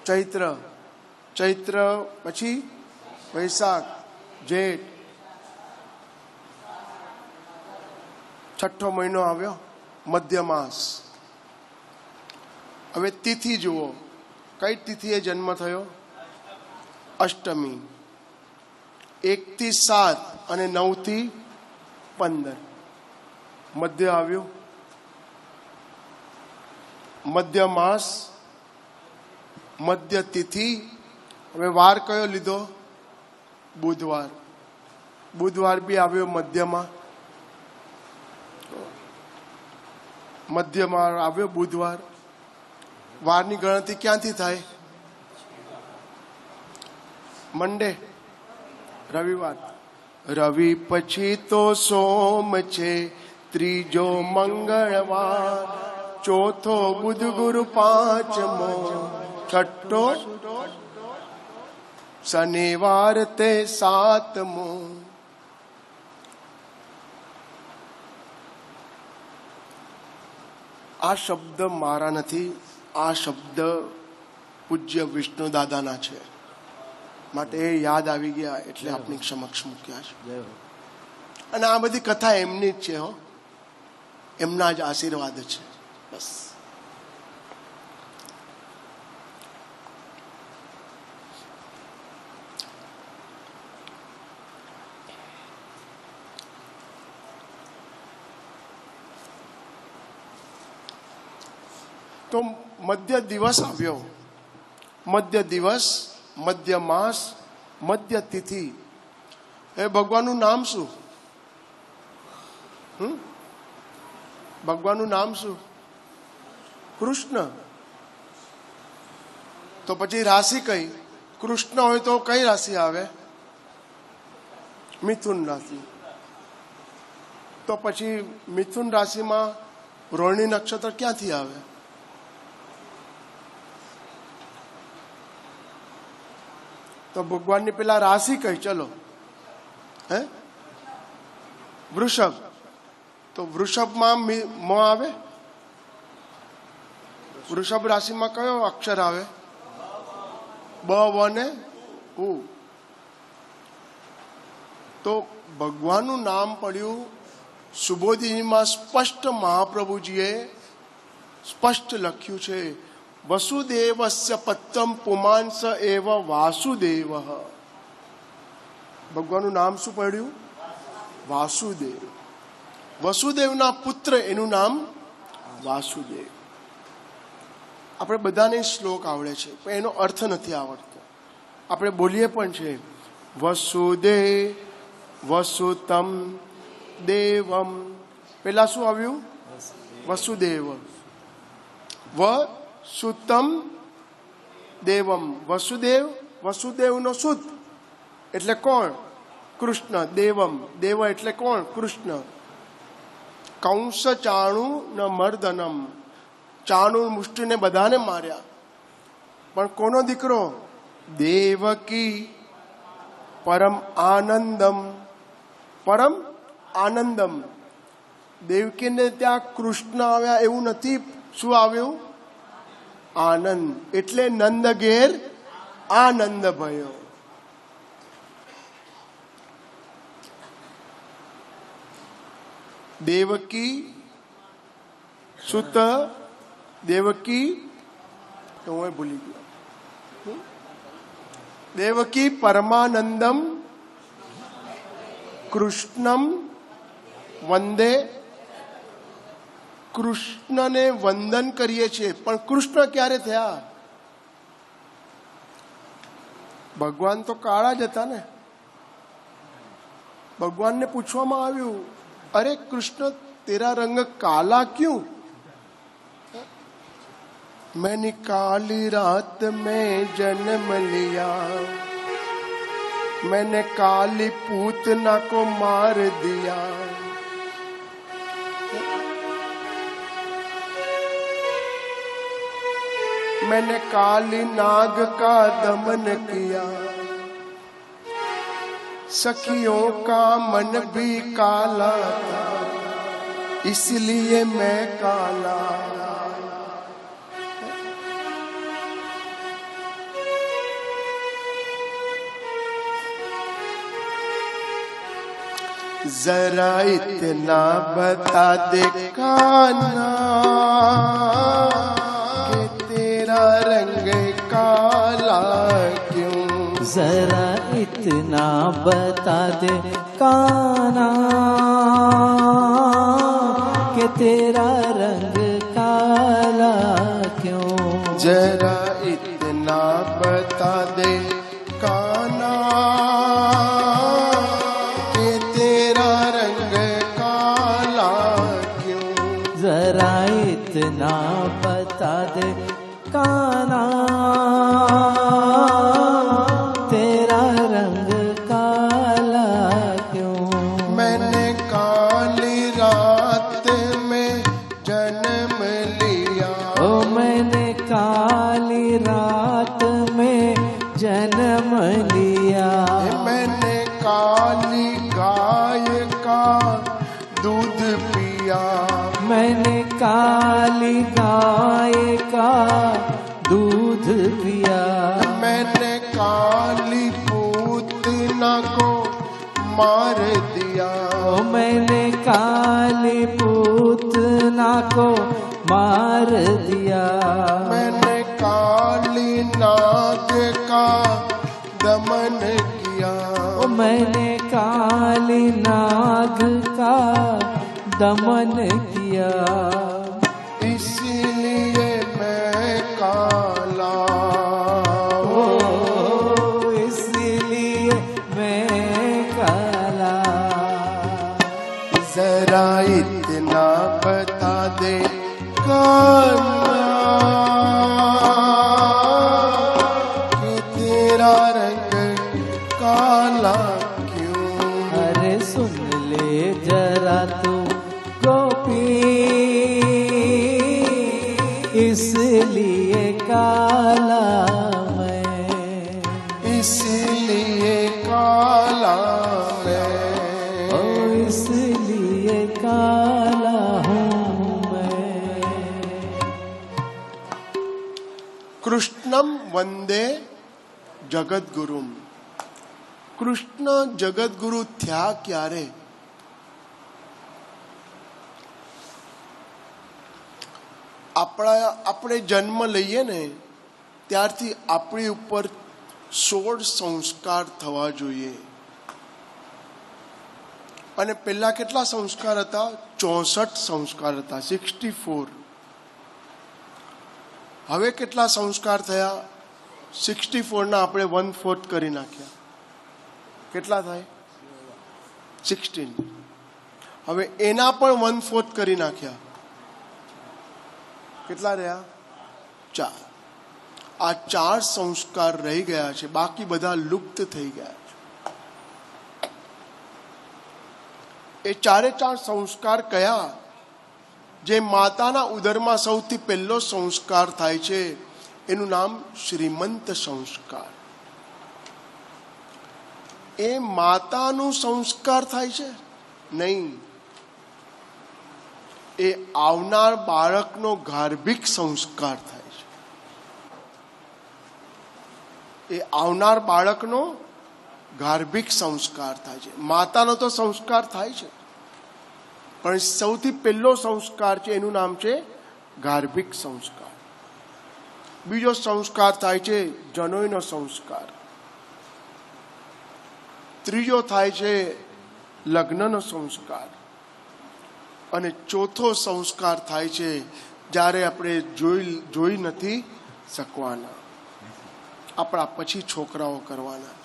ચૈત્ર ચૈત્ર પછી વૈશાખ જેઠ છઠ્ઠો મહિનો આવ્યો મધ્ય માસ હવે તિથિ જુઓ કઈ તિથિએ જન્મ થયો અષ્ટમી 1 થી 7 અને 9 થી 15 મધ્ય આવ્યું મધ્ય માસ મધ્ય તિથિ હવે વાર કયો લીધો? બુધવાર. બુધવાર બી આવ્યો મધ્યમાં. મધ્યમાં આવ્યો બુધવાર. વારની ગણતરી ક્યાંથી થાય? મંડે, રવિવાર. રવિ પછી તો સોમ છે, ત્રીજો મંગળવાર, ચોથો બુધ ગુરુ પાંચમો, છઠ્ઠો શનિવાર તે સાતમો. આ શબ્દ મારા નથી, આ શબ્દ પૂજ્ય વિષ્ણુ દાદાના છે, માટે એ યાદ આવી ગયા એટલે આપની સમક્ષ મૂક્યા છે. અને આ બધી કથા એમની જ છે હો, એમના જ આશીર્વાદ છે બસ. તો મધ્ય દિવસ આવ્યો. મધ્ય દિવસ, મધ્ય માસ, મધ્ય તિથિ. એ ભગવાનનું નામ શું? ભગવાનનું નામ શું? કૃષ્ણ. તો પછી રાશિ કઈ? કૃષ્ણ હોય તો કઈ રાશિ આવે? મિથુન રાશિ. તો પછી મિથુન રાશિમાં રોહિણી નક્ષત્ર ક્યાંથી આવે? તો ભગવાનની પેલા રાશિ કઈ? ચલો, હે, વૃષભ. તો વૃષભમાં મ આવે. વૃષભ રાશિમાં કયો અક્ષર આવે? બ, વ ને ઉ. તો ભગવાનનું નામ પડ્યું. સુબોધિમાં સ્પષ્ટ મહાપ્રભુજીએ સ્પષ્ટ લખ્યું છે, વસુદેવસ્ય પત્રમ પુમાંસ એવ વાસુદેવ. ભગવાનનું નામ શું પડ્યું? વાસુદેવ. વસુદેવના પુત્ર, એનું નામ વાસુદેવ. આપણે બધાને શ્લોક આવડે છે, પણ એનો અર્થ નથી આવડતો. આપણે બોલીએ પણ છે, વસુદેવ વસુતમ દેવમ. પેલા શું આવ્યું? વસુદેવ. સુતમ દેવમ. વસુદેવ, વસુદેવનો સુત એટલે કોણ? કૃષ્ણ. દેવમ, દેવ એટલે કોણ? કૃષ્ણ. કંસ ચાણુ ન મર્દનમ. ચાણુ મુષ્ટિને બધાને માર્યા, પણ કોનો દીકરો? દેવકી. પરમ આનંદમ. પરમ આનંદમ. દેવકીને ત્યાં કૃષ્ણ આવ્યા એવું નથી. શું આવ્યું? આનંદ. એટલે નંદ ઘેર આનંદ ભયો. દેવકી સુત દેવકી, તો હું ભૂલી ગયો. દેવકી પરમાનંદમ કૃષ્ણમ વંદે. કૃષ્ણને વંદન કરીએ છીએ, પણ કૃષ્ણ ક્યારે થયા? ભગવાન તો કાળા જ હતા ને. ભગવાનને પૂછવામાં આવ્યું, અરે કૃષ્ણ તેરા રંગ કાલા ક્યું? मैंने काली रात में जन्म लिया, मैंने काली पूतना को मार दिया. मैंने काली नाग का दमन किया, सखियों का मन भी काला था, इसलिए मैं काला. जरा इतना बता दे कान्हा कि तेरा रंग काला क्यों. जरा इतना बता दे कान्हा कि तेरा रंग काला क्यों. जरा इतना बता दे इतना बता दे कान्हा, तेरा रंग काला क्यों? मैंने काली रात में जन्म लिया, ओ मैंने काली रात में जन्म लिया। मैंने काली गाय का दूध पिया, मैंने काली गाय का दूध पिया। मैंने काली पूतना को मार दिया, ओ मैंने काली पूतना को मार दिया। मैंने काली नाग का दमन किया, ओ मैंने काली नाग का दमन किया। इसीलिए मैं काला, ओ इसलिए मैं काला। जरा इतना बता दे कान्हा कि तेरा रंग काला क्यों? अरे सुन ले जरा तू गोपी, इसलिए काला मैं, इसलिए काला मैं, ओ इसलिए काला हूँ मैं। कृष्णम वंदे जगद्गुरुम। કૃષ્ણ જગતગુરુ થયા ક્યારે? આપણે જન્મ લઈએ ને ત્યારથી આપણી ઉપર 16 સંસ્કાર થવા જોઈએ. અને પહેલા કેટલા સંસ્કાર હતા? 64 સંસ્કાર હતા, 64. હવે કેટલા સંસ્કાર થયા? 64 ના આપણે 1/4 કરી નાખ્યા. કેટલા થાય? 16. હવે એના પણ 1/4 કરી નાખ્યા. કેટલા રહ્યા? 4. આ 4 સંસ્કાર રહી ગયા છે, બાકી બધા લુપ્ત થઈ ગયા છે. એ 4 સંસ્કાર કયા? જે માતાના ઉદરમાં સૌથી પહેલો સંસ્કાર થાય છે એનું નામ શ્રીમંત સંસ્કાર. એ માતાનું સંસ્કાર થાય છે નહીં, એ આવનાર બાળકનો ગાર્ભિક સંસ્કાર થાય છે. એ આવનાર બાળકનો ગાર્ભિક સંસ્કાર થાય છે. માતાનો તો સંસ્કાર થાય છે, પણ સૌથી પહેલો સંસ્કાર છે એનું નામ છે ગાર્ભિક સંસ્કાર. બીજો સંસ્કાર થાય છે જનોઈનો સંસ્કાર. ત્રીજો થાય છે લગ્નનો સંસ્કાર. અને ચોથો સંસ્કાર થાય છે જ્યારે આપણે જોઈ નથી શકવાના, આપણા પછી છોકરાઓ કરવાના.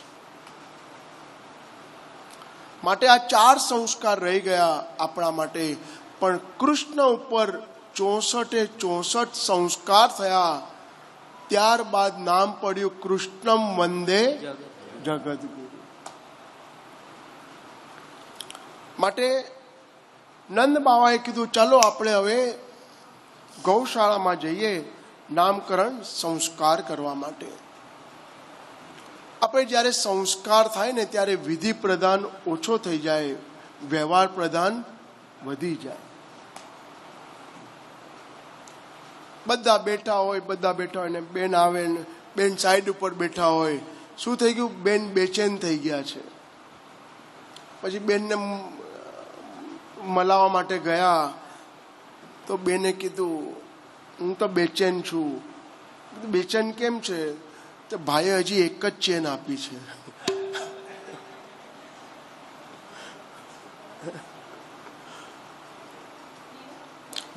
માટે આ 4 સંસ્કાર રહી ગયા આપણા માટે. પણ કૃષ્ણ ઉપર 64 સંસ્કાર થયા, ત્યારબાદ નામ પડ્યું કૃષ્ણમ વંદે જગદગુરુ. માટે નંદ બાવાએ કીધું ચાલો આપણે હવે ગૌશાળામાં જઈએ નામકરણ સંસ્કાર કરવા માટે. આપણે જ્યારે સંસ્કાર થાય ને ત્યારે વિધિ પ્રધાન ઓછો થઈ જાય, વ્યવહાર પ્રધાન વધી જાય. બધા બેઠા હોય ને બેન આવે ને બેન સાઈડ ઉપર બેઠા હોય. શું થઈ ગયું? બેન બેચેન થઈ ગયા છે. પછી બેનને મલાવવા માટે ગયા તો બેને કીધું હું તો બેચેન છું. બેચેન કેમ છે? તો ભાઈએ હજી એક જ ચેન આપી છે.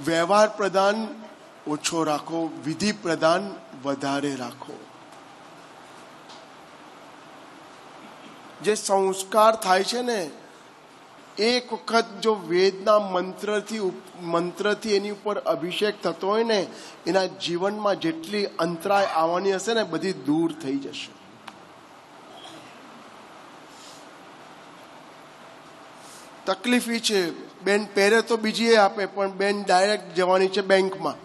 વ્યવહાર પ્રધાન ઓછો રાખો, વિધિ પ્રધાન વધારે રાખો. જે સંસ્કાર થાય છે ને એક વખત જો વેદના મંત્રથી એની ઉપર અભિષેક થતો હોય ને, એના જીવનમાં જેટલી અંતરાય આવવાની હશે ને બધી દૂર થઈ જશે. તકલીફ ઈ છે, બેન પહેરે તો બીજી આપે, પણ બેન ડાયરેક્ટ જવાની છે બેંકમાં.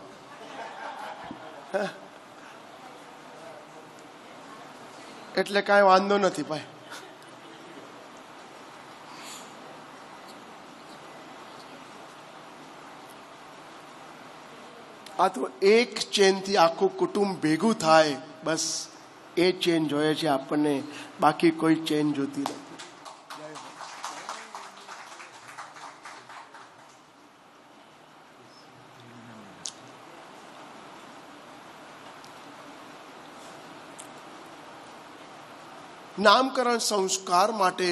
એટલે કાંઈ વાંધો નથી ભાઈ. આ તો એક ચેનથી આખું કુટુંબ ભેગું થાય, બસ એ ચેન જોઈએ છે આપણને, બાકી કોઈ ચેન જોતી નથી. નામકરણ સંસ્કાર માટે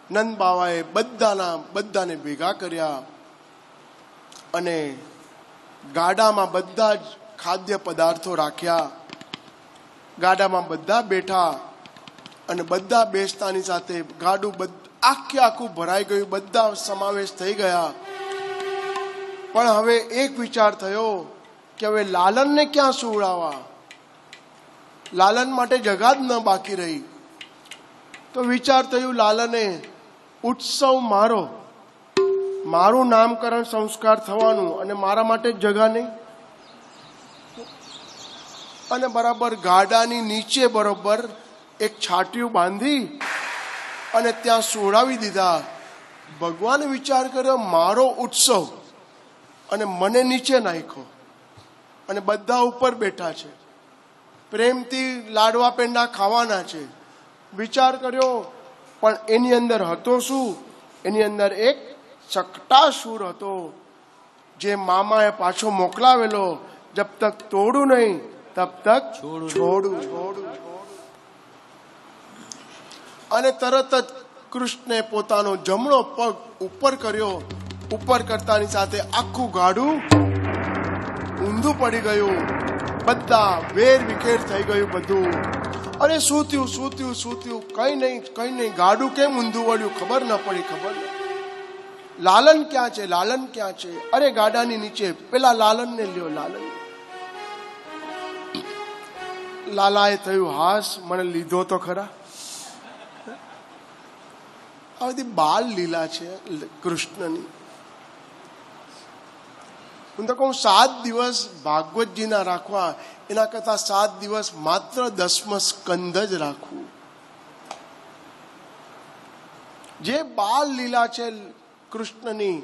નંદ બાવાએ બધાને ભેગા કર્યા અને ગાડામાં બધા જ ખાદ્ય પદાર્થો રાખ્યા. ગાડામાં બધા બેઠા અને બધા બેસતાની સાથે ગાડું આખું ભરાઈ ગયું, બધા સમાવેશ થઈ ગયા. પણ હવે એક વિચાર થયો કે હવે લાલનને ક્યાં સુવડાવવા? લાલન માટે જગા જ ન બાકી રહી. તો વિચાર થયું લાલને, ઉત્સવ મારું નામકરણ સંસ્કાર થવાનું અને મારા માટે જગા નહીં. અને બરાબર ગાડાની નીચે બરોબર એક છાટિયું બાંધી અને ત્યાં સોડાવી દીધા. ભગવાને વિચાર કર્યો, મારો ઉત્સવ અને મને નીચે નાખ્યો અને બધા ઉપર બેઠા છે, પ્રેમથી લાડવા પેંડા ખાવાના છે. વિચાર કર્યો, પણ એની અંદર હતો શું? એની અંદર એક ચકટાસુર હતો, જે મામાએ પાછો મોકલાવેલો, જબ તક તોડું નહીં તબ તક છોડું. અને તરત જ કૃષ્ણે પોતાનો જમણો પગ ઉપર કર્યો. ઉપર કરતાની સાથે આખું ગાડું ઊંધું પડી ગયું, બધા વેર વિખેર થઈ ગયું બધું. અરે શું થયું? કઈ નહીં. ગાડું કેમ ઊંધું વળ્યું? ખબર ન પડી. લાલન ક્યાં છે? અરે ગાડાની નીચે. પેલા લાલનને લ્યો. લાલાએ થયું, હાસ, મને લીધો તો ખરા. આ બધી બાલ લીલા છે કૃષ્ણની. હું તો કહું 7 દિવસ ભાગવતજીના રાખવા, એના કરતા 7 દિવસ માત્ર 10મો સ્કંદ જ રાખવું. જે બાલ લીલા છે કૃષ્ણની,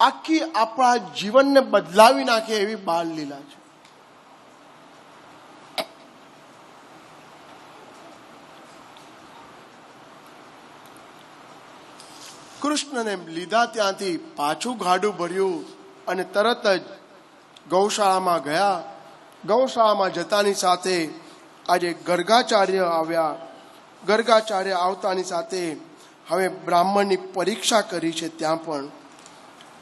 આખી આપણા જીવનને બદલાવી નાખે એવી બાલ લીલા છે. કૃષ્ણને લીધા, ત્યાંથી પાછું ગાડું ભર્યું અને તરત જ ગૌશાળામાં ગયા. ગૌશાળામાં જતાની સાથે આજે ગર્ગાચાર્ય આવ્યા. ગર્ગાચાર્ય આવતાની સાથે હવે બ્રાહ્મણની પરીક્ષા કરી છે ત્યાં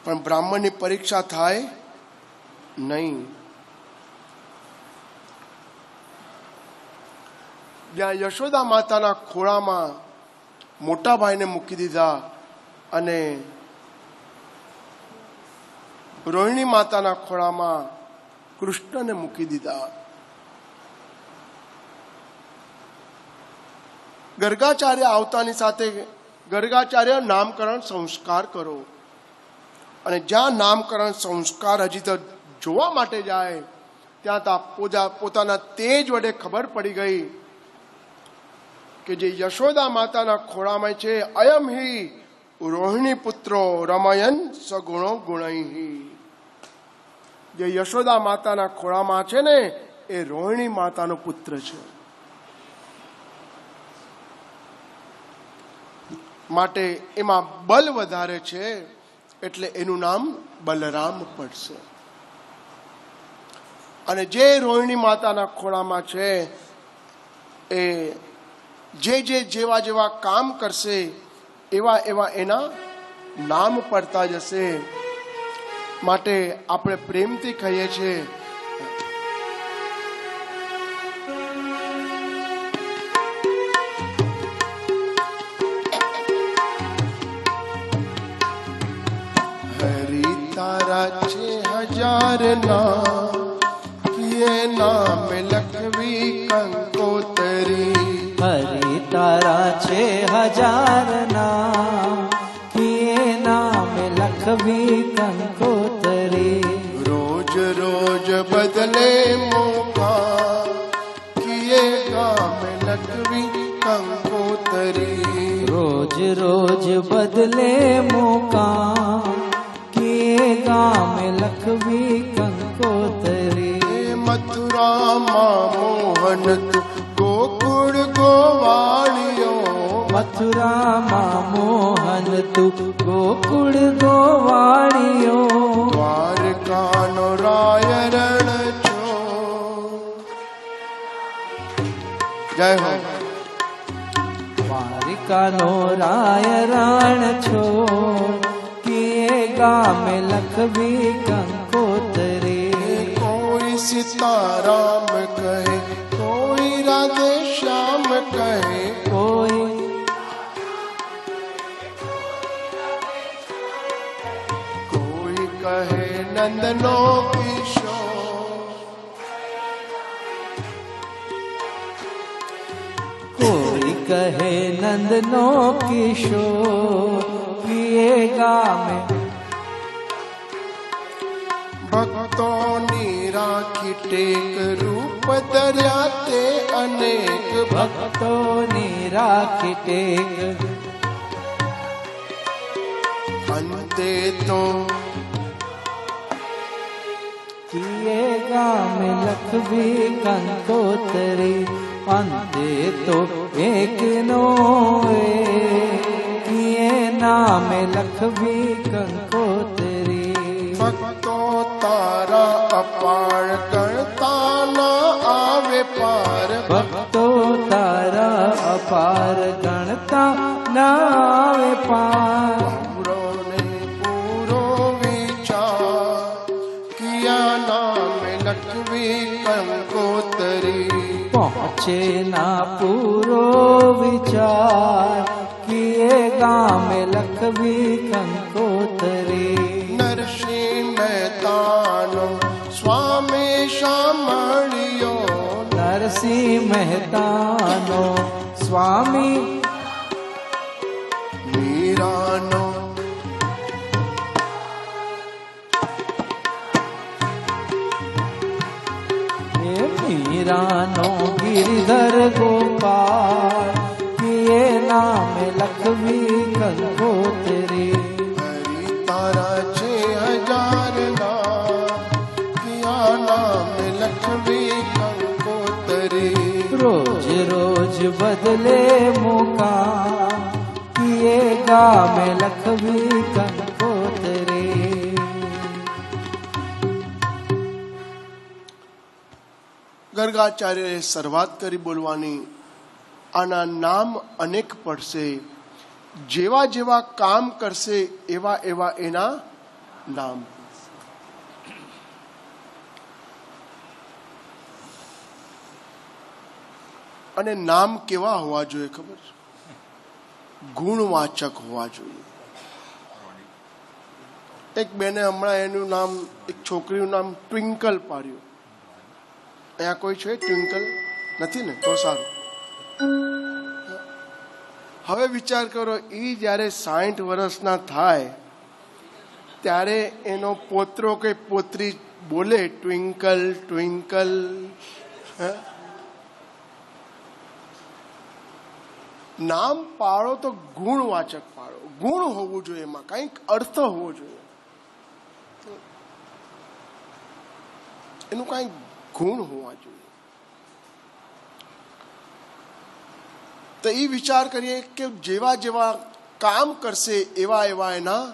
પણ બ્રાહ્મણની પરીક્ષા થાય નહીં. જ્યાં યશોદા માતાના ખોળામાં મોટા ભાઈને મૂકી દીધા અને રોહિણી માતાના ખોળામાં કૃષ્ણને મૂકી દીધા. ગર્ગાચાર્ય આવતાની સાથે ગર્ગાચાર્ય નામકરણ સંસ્કાર કરો. અને જ્યાં નામકરણ સંસ્કાર હજી તો જોવા માટે જાય, ત્યાં પોતાના તેજ વડે ખબર પડી ગઈ કે જે યશોદા માતાના ખોળામાં છે, અયમ હિ રોહિણી પુત્રો રમયન સગુણો ગુણૈ. જે યશોદા માતાના ખોળામાં છે ને, એ રોહિણી માતાનો પુત્ર છે. માટે એમાં બલ વધારે છે, એટલે એનું નામ બલરામ પડશે. અને જે રોહિણી માતાના ખોળામાં છે, એ જેવા કામ કરશે એવા એના નામ પડતા જશે. માટે આપણે પ્રેમથી કહીએ છીએ, हजार नाम किए नाम लखवी कंकोतरी। हरि तारा 6000 नाम किए नाम लखवी कंकोतरी। रोज रोज बदले मौका किए नाम लखवी कंकोतरी। रोज रोज बदले मौका किए गाम लखवी कंकोतरी। मथुरा मां मोहन तू गोकुळ गोवाणियो। मथुरा मां मोहन तू गोकुळ गोवाणियो। द्वारकानो राय रण छो। जय हो। द्वारिकानो राय रण छो किए गाम लखवी कंकोतरी। कोई सीताराम कहे कोई राधे श्याम कहे। कोई कहे नंदनो किशोर। कोई कहे नंदनो किशोर किए गाम। भक्तों निराखी टेक रूप दर्याते अनेक। भक्तों निराखी टेक अंते तो किए गाम लखवी कंकोतरी। अंते तो एक नोए किए नाम लखवी कंकोतरी। भक्तों तारा अपार करता ना आवे पार। भक्तों तारा अपार गणता नावे पार। पूरो ने पूरो विचार किया नाम लखवी कंकोतरी। पहुँचे ना पूरो विचार किए गाम लखवी कंकोतरी। नरसिंह मेहतानो स्वामी शामणियो। नरसिंह मेहतानो स्वामी मीरानो मीरानो गिरधर गोपाल किए नाम लखवी कंकोतरी। हरि तारा 6000 नाम किया नाम लखवी कंकोतरी। रोज रोज बदले मौका किए गाम लखवी कंकोतरी। ગર્ગાચાર્યએ શરૂઆત કરી બોલવાની. આના નામ અનેક પડશે, જેવા જેવા કામ કરશે એવા એવા એના નામ. અને નામ કેવા હોવા જોઈએ ખબર છે? ગુણવાચક હોવા જોઈએ. એક બેને હમણાં એનું નામ, એક છોકરીનું નામ ટ્વિંકલ પાડ્યું. અહીંયા કોઈ છે ટ્વિંકલ? નથી ને? તો સારું. હવે વિચાર કરો, એ જ્યારે 60 વર્ષના થાય ત્યારે એનો પોતરો કે પોતરી બોલે ટ્વિંકલ ટ્વિંકલ. નામ પાડો તો ગુણવાચક પાડો. ગુણ હોવું જોઈએ, એમાં કંઈક અર્થ હોવો જોઈએ, એનું કંઈક ગુણ હોવા જોઈએ. તો એ વિચાર કરીએ કે જેવા જેવા કામ કરશે એવા એવા એના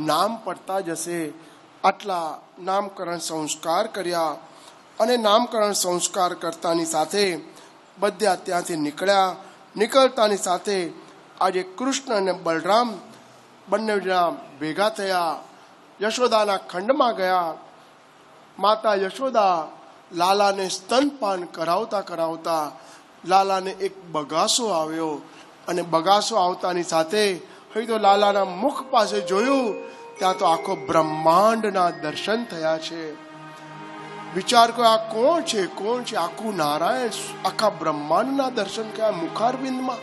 નામ પડતા જશે. આટલા નામકરણ સંસ્કાર કર્યા અને નામકરણ સંસ્કાર કરતાની સાથે બધા ત્યાંથી નીકળ્યા. નીકળતાની સાથે આજે કૃષ્ણ અને બલરામ બંને જણા ભેગા થયા. યશોદાના ખંડમાં ગયા. માતા યશોદા લાલાને સ્તનપાન કરાવતા કરાવતા લાલાને એક બગાસો આવ્યો અને બગાસો આવતાની સાથે હવે તો લાલાના મુખ પાસે જોયું ત્યાં તો આખો બ્રહ્માંડના દર્શન થયા છે. વિચાર કરો, આ કોણ છે? કોણ છે? આખું નારાયણ, આખા બ્રહ્માંડના દર્શન કર્યા મુખારબિંદમાં.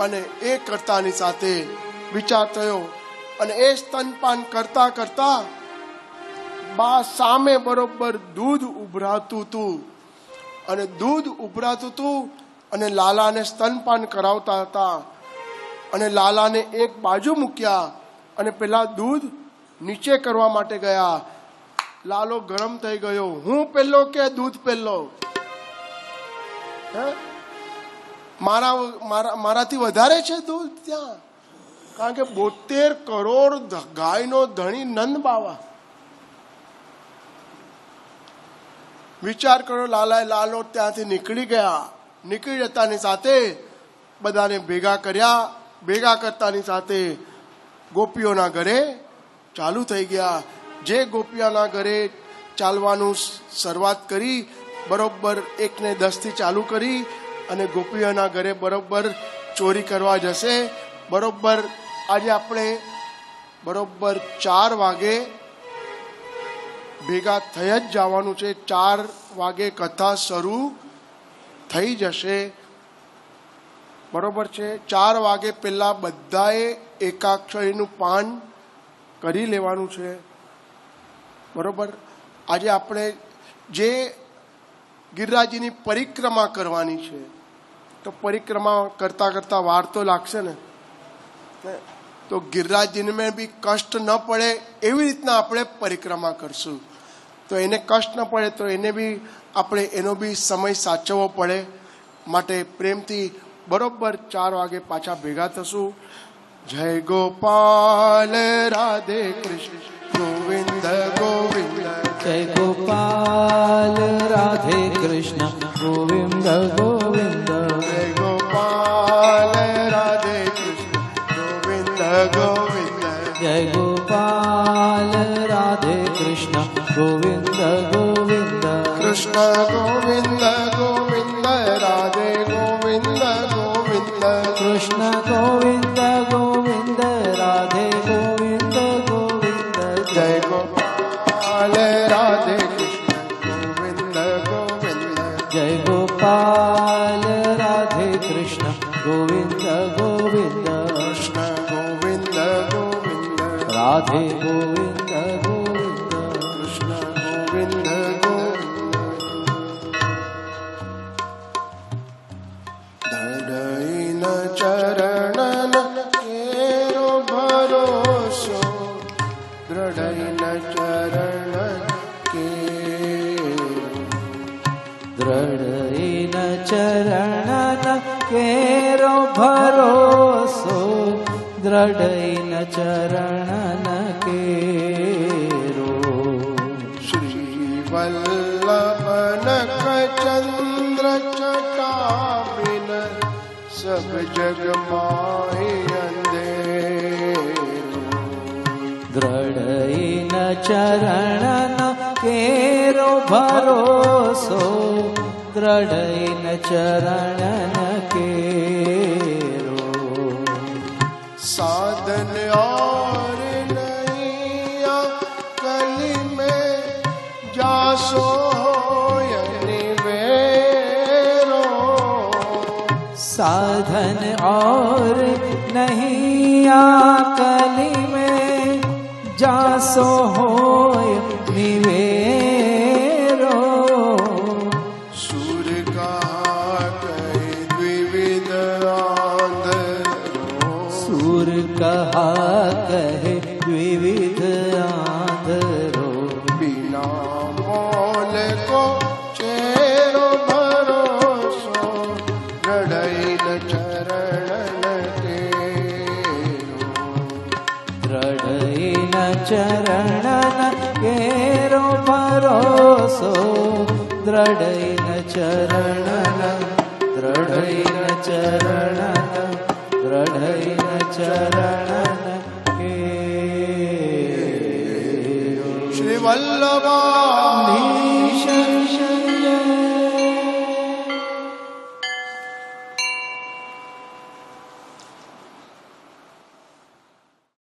અને એ કરતાની સાથે વિચાર થયો, અને એ સ્તનપાન કરતા કરતા બા સામે બરોબર દૂધ ઉભરાતું હતું, અને દૂધ ઉભરાતું હતું અને લાલાને સ્તનપાન કરાવતા હતા. અને લાલાને એક બાજુ મૂક્યા અને પેલા દૂધ નીચે કરવા માટે ગયા. લાલો ગરમ થઈ ગયો. હું પહેલો કે દૂધ પહેલો? મારાથી વધારે છે દૂધ ત્યાં, કારણ કે 72 કરોડ ગાયનો ધણી નંદ બાવા. વિચાર કરો, લાલો ત્યાંથી નીકળી ગયા. નીકળી જતાની સાથે બધાને ભેગા કર્યા. ભેગા કરતાની સાથે ગોપીઓના ઘરે ચાલુ થઈ ગયા. જે ગોપીઓના ઘરે ચાલવાનું શરૂઆત કરી, બરોબર 1 ને 10 થી ચાલુ કરી, અને ગોપીઓના ઘરે બરોબર ચોરી કરવા જશે. બરોબર આજે આપણે બરોબર 4 વાગે ભેગા થઈ જ જવાનું છે. 4 વાગે કથા શરૂ થઈ જશે. બરોબર છે. 4 વાગે પહેલા બધાએ એકાક્ષરીનું પાન કરી લેવાનું છે. બરોબર. આજે આપણે જે ગિરિરાજની પરિક્રમા કરવાની છે, તો પરિક્રમા કરતા કરતા વાર તો લાગશે ને. તો ગિરિરાજજીને બી કષ્ટ ન પડે એવી રીતના આપણે પરિક્રમા કરશું. તો એને કષ્ટ ન પડે તો એને બી આપણે એનો બી સમય સાચવવો પડે. માટે પ્રેમથી બરોબર 4 વાગે પાછા ભેગા થશું. જય ગોપાલ રાધે કૃષ્ણ ગોવિંદ ગોવિંદ. જય ગોપાલ રાધે કૃષ્ણ ગોવિંદ ગોવિંદ. જય ગોપાલ રાધે કૃષ્ણ ગોવિંદ ગોવિંદ. જય ગોપાલ રાધે કૃષ્ણ ગોવિંદ ગોવિંદ. કૃષ્ણ ગોવિંદ ગોવિંદ રાધે ગોવિંદ ગોવિંદ. કૃષ્ણ ગોવિંદ ગોવિંદ રાધે ગોવિંદ ગોવિંદ. જય ગોપાલ રાધે કૃષ્ણ ગોવિંદ ગોવિંદ. જય ગોપાલ રાધે કૃષ્ણ ગોવિંદ ગોવિંદ. કૃષ્ણ ગોવિંદ ગોવિંદ રાધે ગોવિંદ ગોવિંદ. કૃષ્ણ ગોવિંદ ગોવિંદ. ધડઈન ચરણન કેરો ભરોસો. દ્રઢઈન ચરણ કેરો. દ્રઢઈન ચરણન કેરો ભરોસો. દ્રઢઈન ચરણન કેરો. શ્રી વલ્લભ નખ ચંદ્ર ચટાબિન સબ જગ માહી અંધેરો. દ્રઢઈન ચરણન કેરો ભરોસો. દ્રઢઈન ચરણન કેરો. साधन और नहीं कली में जासो निवेरो. साधन और नहीं आकली में जासो होय निवेरो. सूर कहा कहे द्विविध आंधरो. सूर कहा कहे द्विविध आंधरो. बिना मोल को चेरो भरोसो. द्रढ़ई चरण केरो. દ્રઢઈ ન ચરણ કેરો ભરોસો. દ્રઢઈ ન ચરણ. દ્રઢઈ ન ચરણ. દ્રઢઈ ન ચરણ કેરો. श्री वल्लभा